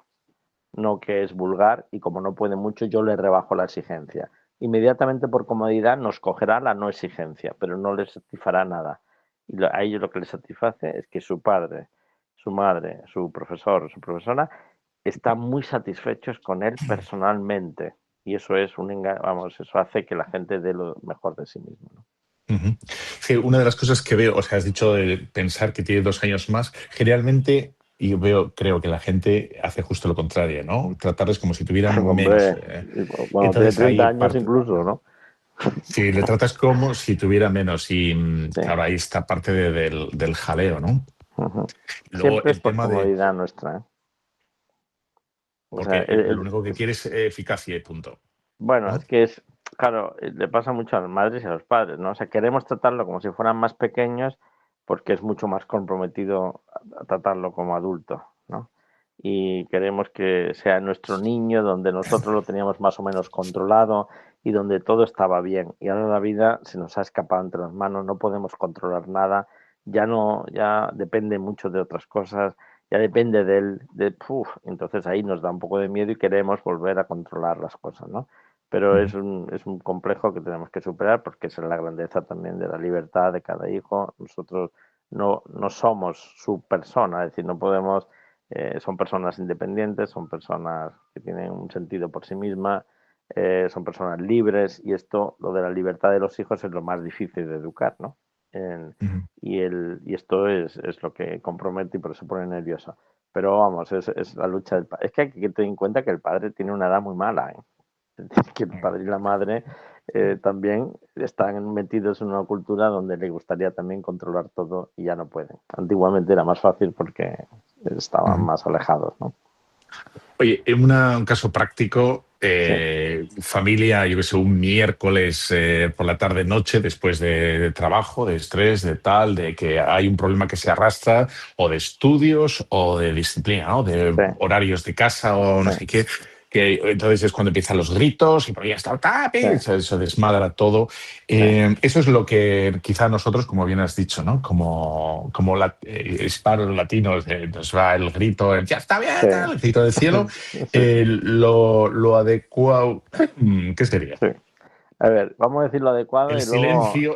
no que es vulgar y como no puede mucho, yo le rebajo la exigencia. Inmediatamente por comodidad nos cogerá la no exigencia, pero no le satisfará nada. Y a ellos lo que les satisface es que su padre, su madre, su profesor, su profesora están muy satisfechos con él personalmente. Y eso es vamos, eso hace que la gente dé lo mejor de sí mismo, ¿no? Ujú. Sí, una de las cosas que veo, o sea, has dicho de pensar que tiene 2 años más, generalmente yo creo que la gente hace justo lo contrario, ¿no? Tratarles como si tuvieran menos. Hombre, cuando tiene Entonces 30 ahí años parte, incluso, ¿no? si le tratas como si tuviera menos, y Sí. claro, ahí está parte del jaleo, ¿no? Ujú. Luego Siempre es el por tema de, comodidad nuestra, ¿eh? O sea, porque lo único que quiere es eficacia y punto, bueno, ¿no? es que claro, le pasa mucho a las madres y a los padres, ¿no? O sea, queremos tratarlo como si fueran más pequeños porque es mucho más comprometido a tratarlo como adulto, ¿no? Y queremos que sea nuestro niño donde nosotros lo teníamos más o menos controlado y donde todo estaba bien. Y ahora la vida se nos ha escapado entre las manos, no podemos controlar nada, ya no, ya depende mucho de otras cosas, ya depende entonces ahí nos da un poco de miedo y queremos volver a controlar las cosas, ¿no? Pero Ujú. es un complejo que tenemos que superar porque esa es la grandeza también de la libertad de cada hijo. Nosotros no somos su persona, es decir, no podemos, son personas independientes, son personas que tienen un sentido por sí mismas, son personas libres y lo de la libertad de los hijos es lo más difícil de educar, ¿no? En- Ujú. y esto es lo que compromete y por eso pone nervioso. Pero vamos, es la lucha del padre. Es que hay que tener en cuenta que el padre tiene una edad muy mala, ¿eh? Es decir, que el padre y la madre también están metidos en una cultura donde le gustaría también controlar todo y ya no pueden. Antiguamente era más fácil porque estaban Ujú. más alejados, ¿no? Oye, un caso práctico, familia, yo que sé, un miércoles por la tarde-noche, después de trabajo, de estrés, de tal, de que hay un problema que se arrastra, o de estudios, o de disciplina, ¿no? De Sí, horarios de casa, o no sí, sé qué. Que entonces es cuando empiezan los gritos y por ahí está, sí, se desmadra todo. sí, Eso es lo que quizá nosotros, como bien has dicho, ¿no? Como hispanos latinos, nos va el grito, ya está bien, sí. tal, el grito del cielo. Sí, Lo adecuado, ¿qué sería? sí. A ver, vamos a decir lo adecuado y luego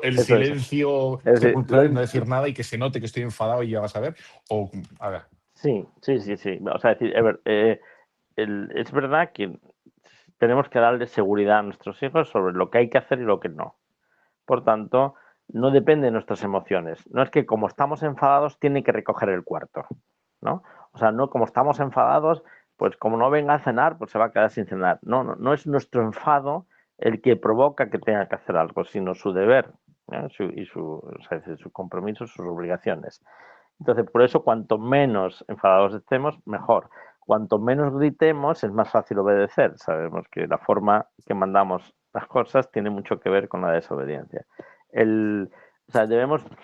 El eso es. silencio Es decir, sepulcral y no decir nada y que se note que estoy enfadado y ya vas a ver. O, a ver. sí, sí, sí, sí. O sea, decir, a ver, es verdad que tenemos que darle seguridad a nuestros hijos sobre lo que hay que hacer y lo que no. Por tanto, no depende de nuestras emociones. No es que como estamos enfadados tiene que recoger el cuarto, ¿no? O sea, no como estamos enfadados, pues como no venga a cenar, pues se va a quedar sin cenar. No, no, no es nuestro enfado el que provoca que tenga que hacer algo, sino su deber, ¿eh? O sea, sus compromisos, sus obligaciones. Entonces, por eso, cuanto menos enfadados estemos, mejor. Cuanto menos gritemos, es más fácil obedecer. Sabemos que la forma que mandamos las cosas tiene mucho que ver con la desobediencia. O sea,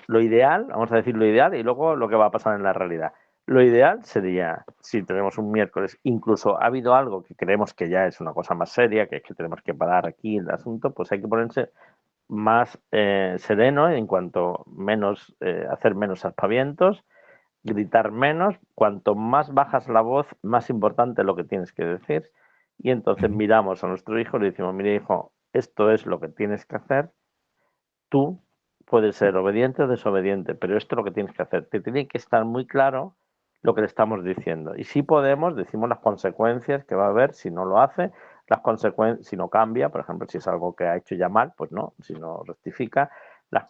lo ideal, vamos a decir lo ideal, y luego lo que va a pasar en la realidad. Lo ideal sería, si tenemos un miércoles, incluso ha habido algo que creemos que ya es una cosa más seria, que es que tenemos que parar aquí el asunto, pues hay que ponerse más sereno en cuanto menos, hacer menos aspavientos, gritar menos, cuanto más bajas la voz, más importante es lo que tienes que decir. Y entonces Ujú. miramos a nuestro hijo y le decimos, mire hijo, esto es lo que tienes que hacer, tú puedes ser obediente o desobediente, pero esto es lo que tienes que hacer. Te tiene que estar muy claro lo que le estamos diciendo. Y si podemos, decimos las consecuencias que va a haber si no lo hace, las consecuencias, si no cambia, por ejemplo, si es algo que ha hecho ya mal, pues no, si no rectifica, las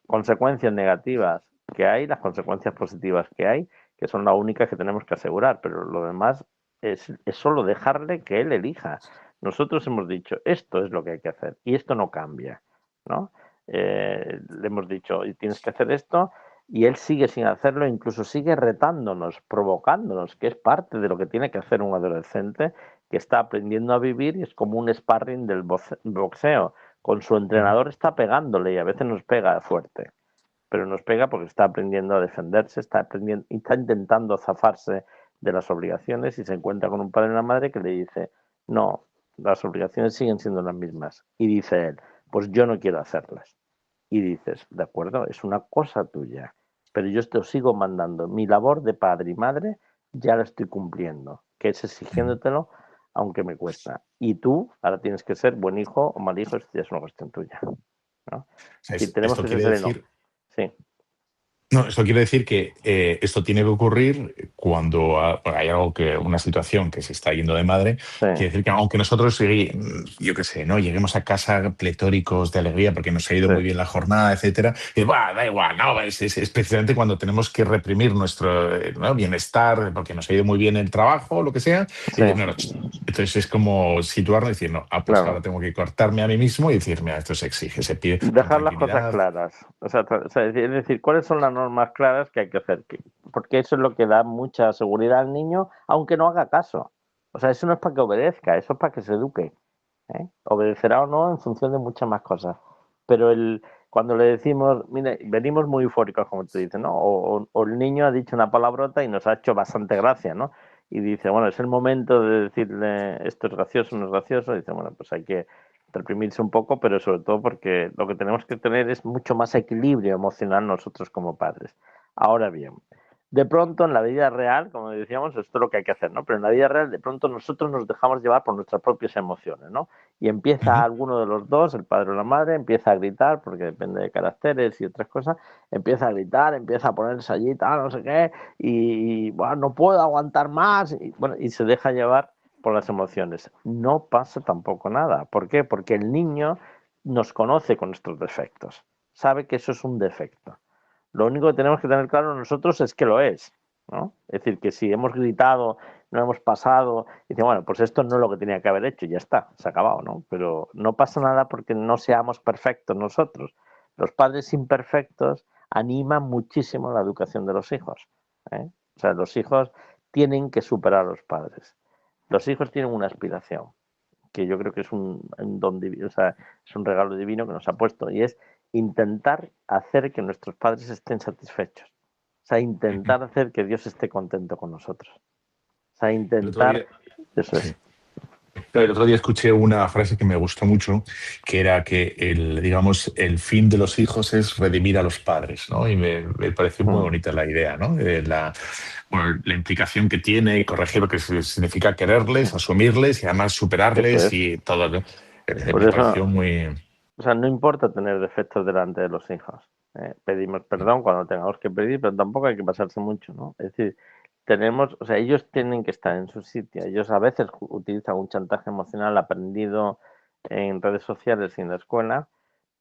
consecuencias negativas que hay, las consecuencias positivas que hay, que son las únicas que tenemos que asegurar, pero lo demás es solo dejarle que él elija. Nosotros hemos dicho, esto es lo que hay que hacer y esto no cambia, ¿no? Le hemos dicho, y tienes que hacer esto, y él sigue sin hacerlo, incluso sigue retándonos, provocándonos, que es parte de lo que tiene que hacer un adolescente que está aprendiendo a vivir y es como un sparring del boxeo. Con su Ujú. entrenador está pegándole y a veces nos pega fuerte, pero nos pega porque está aprendiendo a defenderse, está intentando zafarse de las obligaciones y se encuentra con un padre y una madre que le dice, no, las obligaciones siguen siendo las mismas. Y dice él, pues yo no quiero hacerlas. Y dices, de acuerdo, es una cosa tuya, pero yo te sigo mandando. Mi labor de padre y madre ya la estoy cumpliendo, que es Ujú. exigiéndotelo, aunque me cuesta. Y tú ahora tienes que ser buen hijo o mal hijo, esto ya es una cuestión tuya, ¿no? O sea, Si tenemos esto que ser quiere sereno. decir. Sí, No, esto quiere decir que esto tiene que ocurrir cuando hay algo una situación que se está yendo de madre. sí, Quiere decir que aunque nosotros, yo qué sé, ¿no? Lleguemos a casa pletóricos de alegría porque nos ha ido sí, muy bien la jornada, etcétera, y "Buah, da igual, no, es precisamente cuando tenemos que reprimir nuestro ¿no? bienestar porque nos ha ido muy bien el trabajo o lo que sea, y sí, decir, no, no, entonces es como situarnos y decir, no, pues ahora claro. tengo que cortarme a mí mismo y decir, mira, esto se exige, se pide con Dejar las cosas tranquilidad. claras. O sea, es decir, ¿cuáles son las normas claras que hay que hacer? Porque eso es lo que da mucha seguridad al niño, aunque no haga caso. O sea, eso no es para que obedezca, eso es para que se eduque. ¿Eh? Obedecerá o no en función de muchas más cosas. Pero cuando le decimos, mire, venimos muy eufóricos, como tú dices, ¿no? O el niño ha dicho una palabrota y nos ha hecho bastante gracia, ¿no? Y dice, bueno, es el momento de decirle esto es gracioso, no es gracioso. Y dice, bueno, pues hay que reprimirse un poco, pero sobre todo porque lo que tenemos que tener es mucho más equilibrio emocional nosotros como padres. Ahora bien, de pronto en la vida real, como decíamos, esto es lo que hay que hacer, ¿no? Pero en la vida real, de pronto nosotros nos dejamos llevar por nuestras propias emociones, ¿no? Y empieza Ujú. alguno de los dos, el padre o la madre, empieza a gritar, porque depende de caracteres y otras cosas, empieza a gritar, empieza a ponerse allí, tal, no sé qué, y bueno, no puedo aguantar más, y, bueno, y se deja llevar por las emociones. No pasa tampoco nada. ¿Por qué? Porque el niño nos conoce con nuestros defectos, sabe que eso es un defecto. Lo único que tenemos que tener claro nosotros es que lo es, ¿no? Es decir, que si hemos gritado, no hemos pasado, y dice, bueno, pues esto no es lo que tenía que haber hecho, ya está, se ha acabado, ¿no? Pero no pasa nada porque no seamos perfectos nosotros. Los padres imperfectos animan muchísimo la educación de los hijos, ¿eh? O sea, los hijos tienen que superar a los padres. Los hijos tienen una aspiración, que yo creo que es un don divino, o sea, es un regalo divino que nos ha puesto, y es intentar hacer que nuestros padres estén satisfechos. O sea, intentar hacer que Dios esté contento con nosotros. O sea, El otro intentar... día, Eso sí. es. El otro día escuché una frase que me gustó mucho, que era que digamos, el fin de los hijos es redimir a los padres, ¿no? Y me pareció muy bonita la idea, ¿no? Bueno, la implicación que tiene y corregir lo que significa quererles, asumirles y además Eso superarles es. y todo, ¿no? Por Me pareció eso, muy... o sea, no importa tener defectos delante de los hijos. Pedimos perdón cuando tengamos que pedir, pero tampoco hay que pasarse mucho, ¿no? Es decir, tenemos, o sea, ellos tienen que estar en su sitio. Ellos a veces utilizan un chantaje emocional aprendido en redes sociales y en la escuela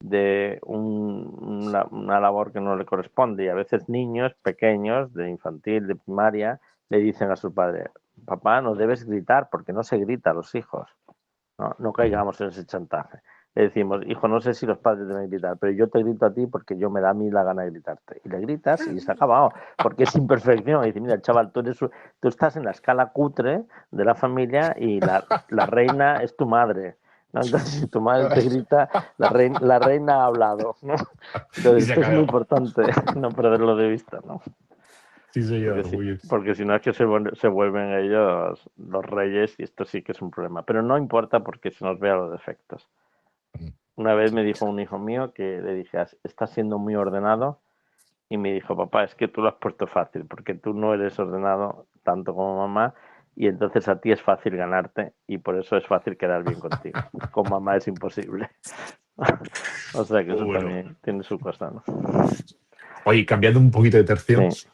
de una labor que no le corresponde. Y a veces niños pequeños, de infantil, de primaria, le dicen a su padre, papá, no debes gritar porque no se grita a los hijos. No, no caigamos en ese chantaje. Le decimos, hijo, no sé si los padres deben gritar, pero yo te grito a ti porque yo me da a mí la gana de gritarte. Y le gritas y se ha acabado, porque es imperfección. Y dice, mira, chaval, tú estás en la escala cutre de la familia y la reina es tu madre. ¿No? Entonces, si tu madre te grita, la reina ha hablado. ¿No? Y Entonces, se esto es muy acabó. importante, no perderlo de vista. ¿No? Sí, señor. Muy... Porque si no es que se vuelven ellos los reyes y esto sí que es un problema. Pero no importa porque se nos vea los defectos. Una vez me dijo un hijo mío que le dije, estás siendo muy ordenado, y me dijo, papá, es que tú lo has puesto fácil, porque tú no eres ordenado tanto como mamá, y entonces a ti es fácil ganarte, y por eso es fácil quedar bien contigo. Con mamá es imposible. O sea que eso Bueno. también tiene su cosa, ¿no? Oye, cambiando un poquito de tercio, Sí,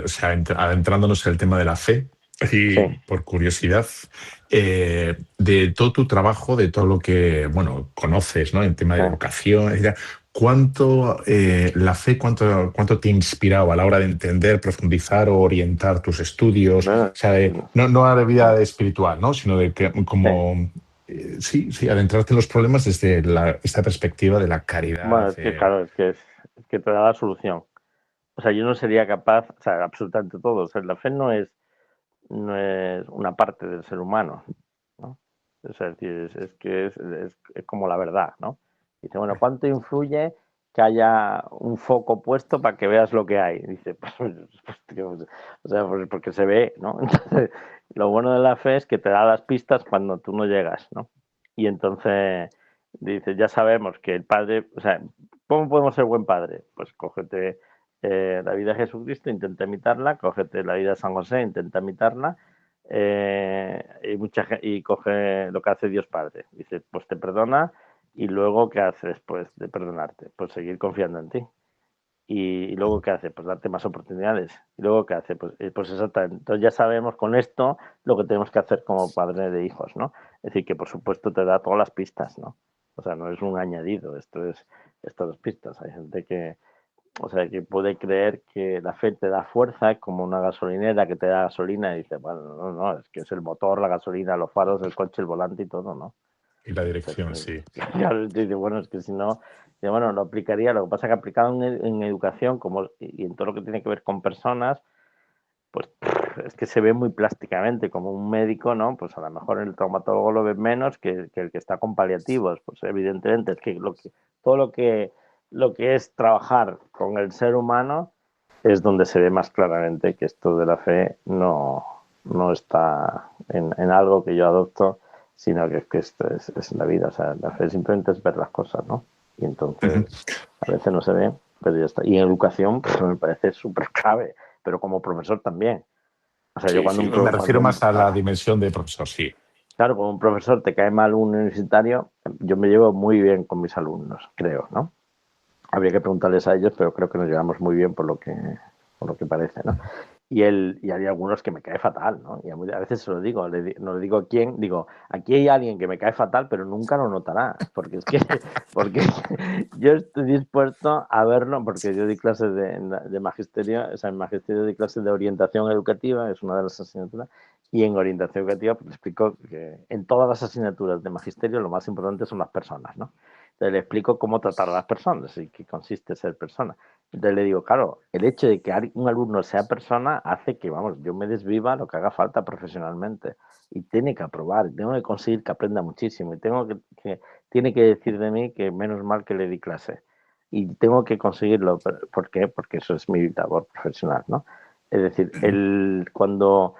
o sea, adentrándonos en el tema de la fe, y sí, por curiosidad, de todo tu trabajo, de todo lo que, bueno, conoces, ¿no? En tema sí. de educación, etcétera, ¿cuánto la fe, cuánto te ha inspirado a la hora de entender, profundizar o orientar tus estudios? O Bueno, sea, no a la vida espiritual, ¿no? Sino de que sí. como... sí, adentrarte en los problemas desde esta perspectiva de la caridad. Bueno, es que claro, es que te da la solución. O sea, yo no sería capaz, o sea, absolutamente todo. O sea, la fe no es una parte del ser humano, ¿no? Es decir, es que es como la verdad, ¿no? Dice, bueno, ¿cuánto influye que haya un foco puesto para que veas lo que hay? Dice, o sea, pues porque se ve, ¿no? Entonces, lo bueno de la fe es que te da las pistas cuando tú no llegas, ¿no? Y entonces dice, ya sabemos que el padre, o sea, ¿cómo podemos ser buen padre? Pues cógete la vida de Jesucristo, intenta imitarla, cógete la vida de San José, intenta imitarla, y coge lo que hace Dios Padre. Dice, pues te perdona, y luego, ¿qué hace después de perdonarte? Pues seguir confiando en ti. Y luego, ¿qué hace? Pues darte más oportunidades. Y luego, ¿qué hace? Pues exactamente. Entonces ya sabemos con esto lo que tenemos que hacer como padre de hijos, ¿no? Es decir, que por supuesto te da todas las pistas, ¿no? O sea, no es un añadido, esto es estas pistas. Hay gente que, o sea, que puede creer que la fe te da fuerza, como una gasolinera que te da gasolina, y dice, bueno, no, es que es el motor, la gasolina, los faros, el coche, el volante y todo, ¿no? Y la O sea, dirección, sí. claro, dice, bueno, es que si no, dice, bueno, lo aplicaría, lo que pasa es que aplicado en educación como, y en todo lo que tiene que ver con personas, pues es que se ve muy plásticamente, como un médico, ¿no? Pues a lo mejor el traumatólogo lo ve menos que el que está con paliativos, pues evidentemente es que, todo lo que es trabajar con el ser humano es donde se ve más claramente que esto de la fe no está en algo que yo adopto, sino que esto es la vida, o sea, la fe simplemente es ver las cosas, ¿no? Y entonces a veces no se ve, pero ya está. Y en educación pues, me parece súper clave, pero como profesor también. O sea, yo Sí, sí, me refiero más a la dimensión de profesor, sí. claro, cuando un profesor te cae mal un universitario, yo me llevo muy bien con mis alumnos, creo, ¿no? Habría que preguntarles a ellos, pero creo que nos llevamos muy bien por lo que parece, ¿no? Y hay algunos que me cae fatal, ¿no? Y a veces se lo digo, no le digo a quién, digo, aquí hay alguien que me cae fatal, pero nunca lo notará, porque es que, porque yo estoy dispuesto a verlo, porque yo di clases de magisterio, o sea, en magisterio di clases de orientación educativa, es una de las asignaturas, y en orientación educativa pues explico que en todas las asignaturas de magisterio lo más importante son las personas, ¿no? Entonces le explico cómo tratar a las personas y qué consiste ser persona. Entonces le digo, claro, el hecho de que un alumno sea persona hace que, vamos, yo me desviva lo que haga falta profesionalmente y tiene que aprobar, tengo que conseguir que aprenda muchísimo y tiene que decir de mí que menos mal que le di clase y tengo que conseguirlo. ¿Por qué? Porque eso es mi labor profesional, ¿no? Es decir, o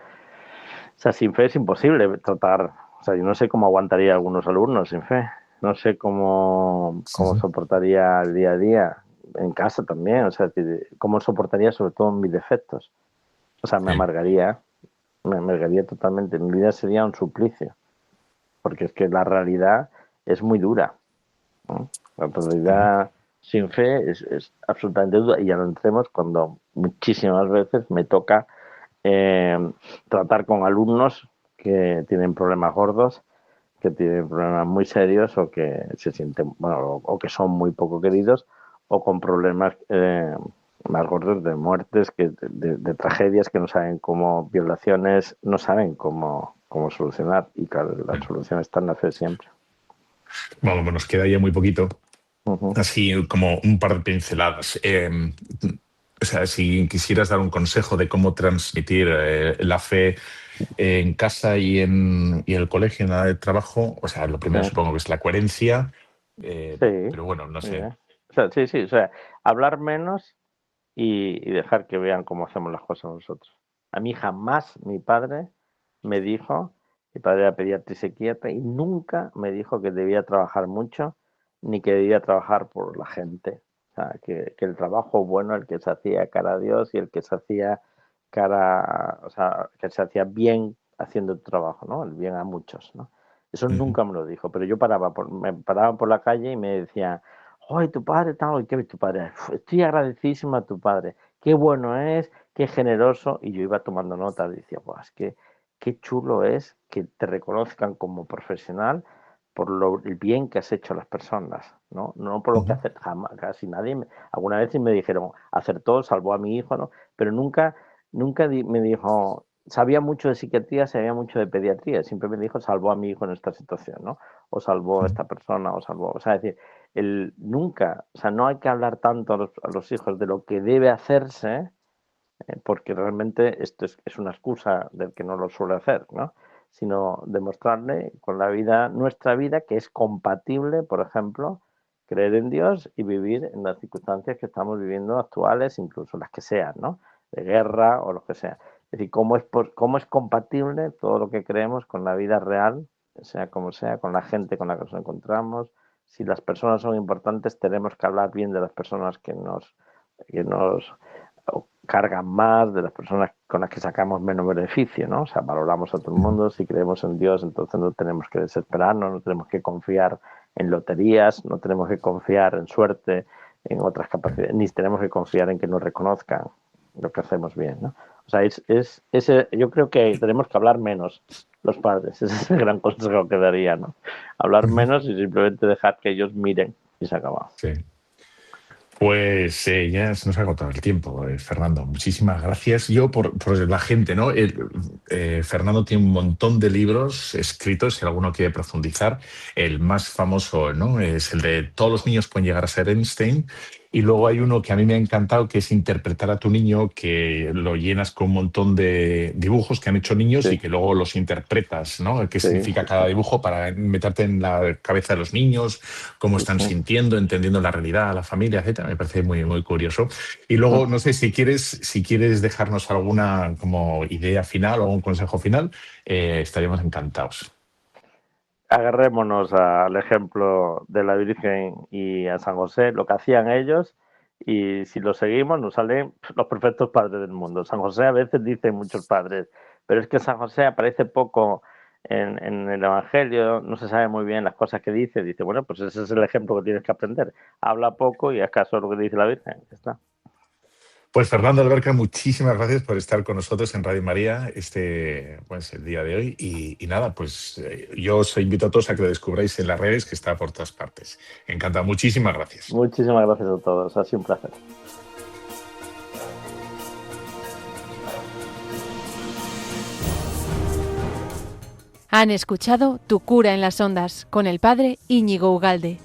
sea, sin fe es imposible tratar, o sea, yo no sé cómo aguantaría a algunos alumnos sin fe, no sé cómo Sí. soportaría el día a día, en casa también, o sea, cómo soportaría sobre todo mis defectos. O sea, Sí. me amargaría totalmente, mi vida sería un suplicio, porque es que la realidad es muy dura, ¿no? La realidad sin fe es absolutamente dura y ya lo entremos cuando muchísimas veces me toca tratar con alumnos que tienen problemas gordos, que tienen problemas muy serios o que se sienten, bueno, o que son muy poco queridos o con problemas más gordos de muertes, de tragedias que no saben cómo, violaciones, no saben cómo solucionar. Y claro, la solución está en la fe siempre. Bueno, pues nos queda ya muy poquito. Uh-huh. Así como un par de pinceladas. O sea, si quisieras dar un consejo de cómo transmitir la fe en casa y en el colegio, en el trabajo, o sea, lo Sí, primero supongo que es la coherencia, sí, pero bueno, no muy sé. bien. O sea, sí, o sea, hablar menos y dejar que vean cómo hacemos las cosas nosotros. A mí jamás mi padre me dijo, mi padre era pediatra y psiquiatra, y nunca me dijo que debía trabajar mucho ni que debía trabajar por la gente. O sea, que el trabajo bueno, el que se hacía cara a Dios y el que se hacía o sea, que se hacía bien haciendo tu trabajo, ¿no? El bien a muchos, ¿no? Eso Ujú, nunca me lo dijo, pero yo me paraba por la calle y me decía, ¡ay, tu padre tal! ¿Qué tu padre? Estoy agradecidísimo a tu padre. Qué bueno es, qué generoso. Y yo iba tomando nota y decía, pues que qué chulo es que te reconozcan como profesional por el bien que has hecho a las personas, ¿no? No por lo que ujú, hace jamás, casi nadie. Alguna vez sí me dijeron, acertó, salvó a mi hijo, ¿no? Pero nunca me dijo, sabía mucho de psiquiatría, sabía mucho de pediatría. Siempre me dijo, salvó a mi hijo en esta situación, ¿no? O salvó a ujú. esta persona, o salvó. O sea, es decir, nunca, o sea, no hay que hablar tanto a los hijos de lo que debe hacerse, porque realmente esto es una excusa del que no lo suele hacer, ¿no? Sino demostrarle con la vida, nuestra vida, que es compatible, por ejemplo, creer en Dios y vivir en las circunstancias que estamos viviendo actuales, incluso las que sean, ¿no? De guerra o lo que sea. Es decir, cómo es compatible todo lo que creemos con la vida real, sea como sea, con la gente con la que nos encontramos. Si las personas son importantes, tenemos que hablar bien de las personas que nos cargan más, de las personas con las que sacamos menos beneficio, ¿no? O sea, valoramos a todo el mundo, si creemos en Dios, entonces no tenemos que desesperarnos, no tenemos que confiar en loterías, no tenemos que confiar en suerte, en otras capacidades, ni tenemos que confiar en que nos reconozcan lo que hacemos bien, ¿no? O sea, yo creo que tenemos que hablar menos los padres, ese es el gran consejo que daría, ¿no? Hablar menos y simplemente dejar que ellos miren y se acaba. Sí. Pues ya se nos ha agotado el tiempo, Fernando. Muchísimas gracias. Yo por la gente, ¿no? Fernando tiene un montón de libros escritos, si alguno quiere profundizar. El más famoso, ¿no? Es el de Todos los niños pueden llegar a ser Einstein. Y luego hay uno que a mí me ha encantado, que es Interpretar a tu niño, que lo llenas con un montón de dibujos que han hecho niños Sí, y que luego los interpretas, ¿no? ¿Qué sí, significa sí, cada sí. dibujo para meterte en la cabeza de los niños, cómo están Uh-huh, sintiendo, entendiendo la realidad, la familia, etcétera? Me parece muy, muy curioso. Y luego, no uh-huh. sé si quieres dejarnos alguna como idea final o un consejo final, estaríamos encantados. Agarrémonos al ejemplo de la Virgen y a San José, lo que hacían ellos, y si lo seguimos nos salen los perfectos padres del mundo. San José a veces dicen muchos padres, pero es que San José aparece poco en el Evangelio, no se sabe muy bien las cosas que dice. Dice, bueno, pues ese es el ejemplo que tienes que aprender. Habla poco y haz caso a lo que dice la Virgen. Ya está. Pues Fernando Alberca, muchísimas gracias por estar con nosotros en Radio María pues, el día de hoy. Y nada, pues yo os invito a todos a que lo descubráis en las redes, que está por todas partes. Encantado, muchísimas gracias. Muchísimas gracias a todos, ha sido un placer. Han escuchado Tu cura en las ondas con el padre Íñigo Ugalde.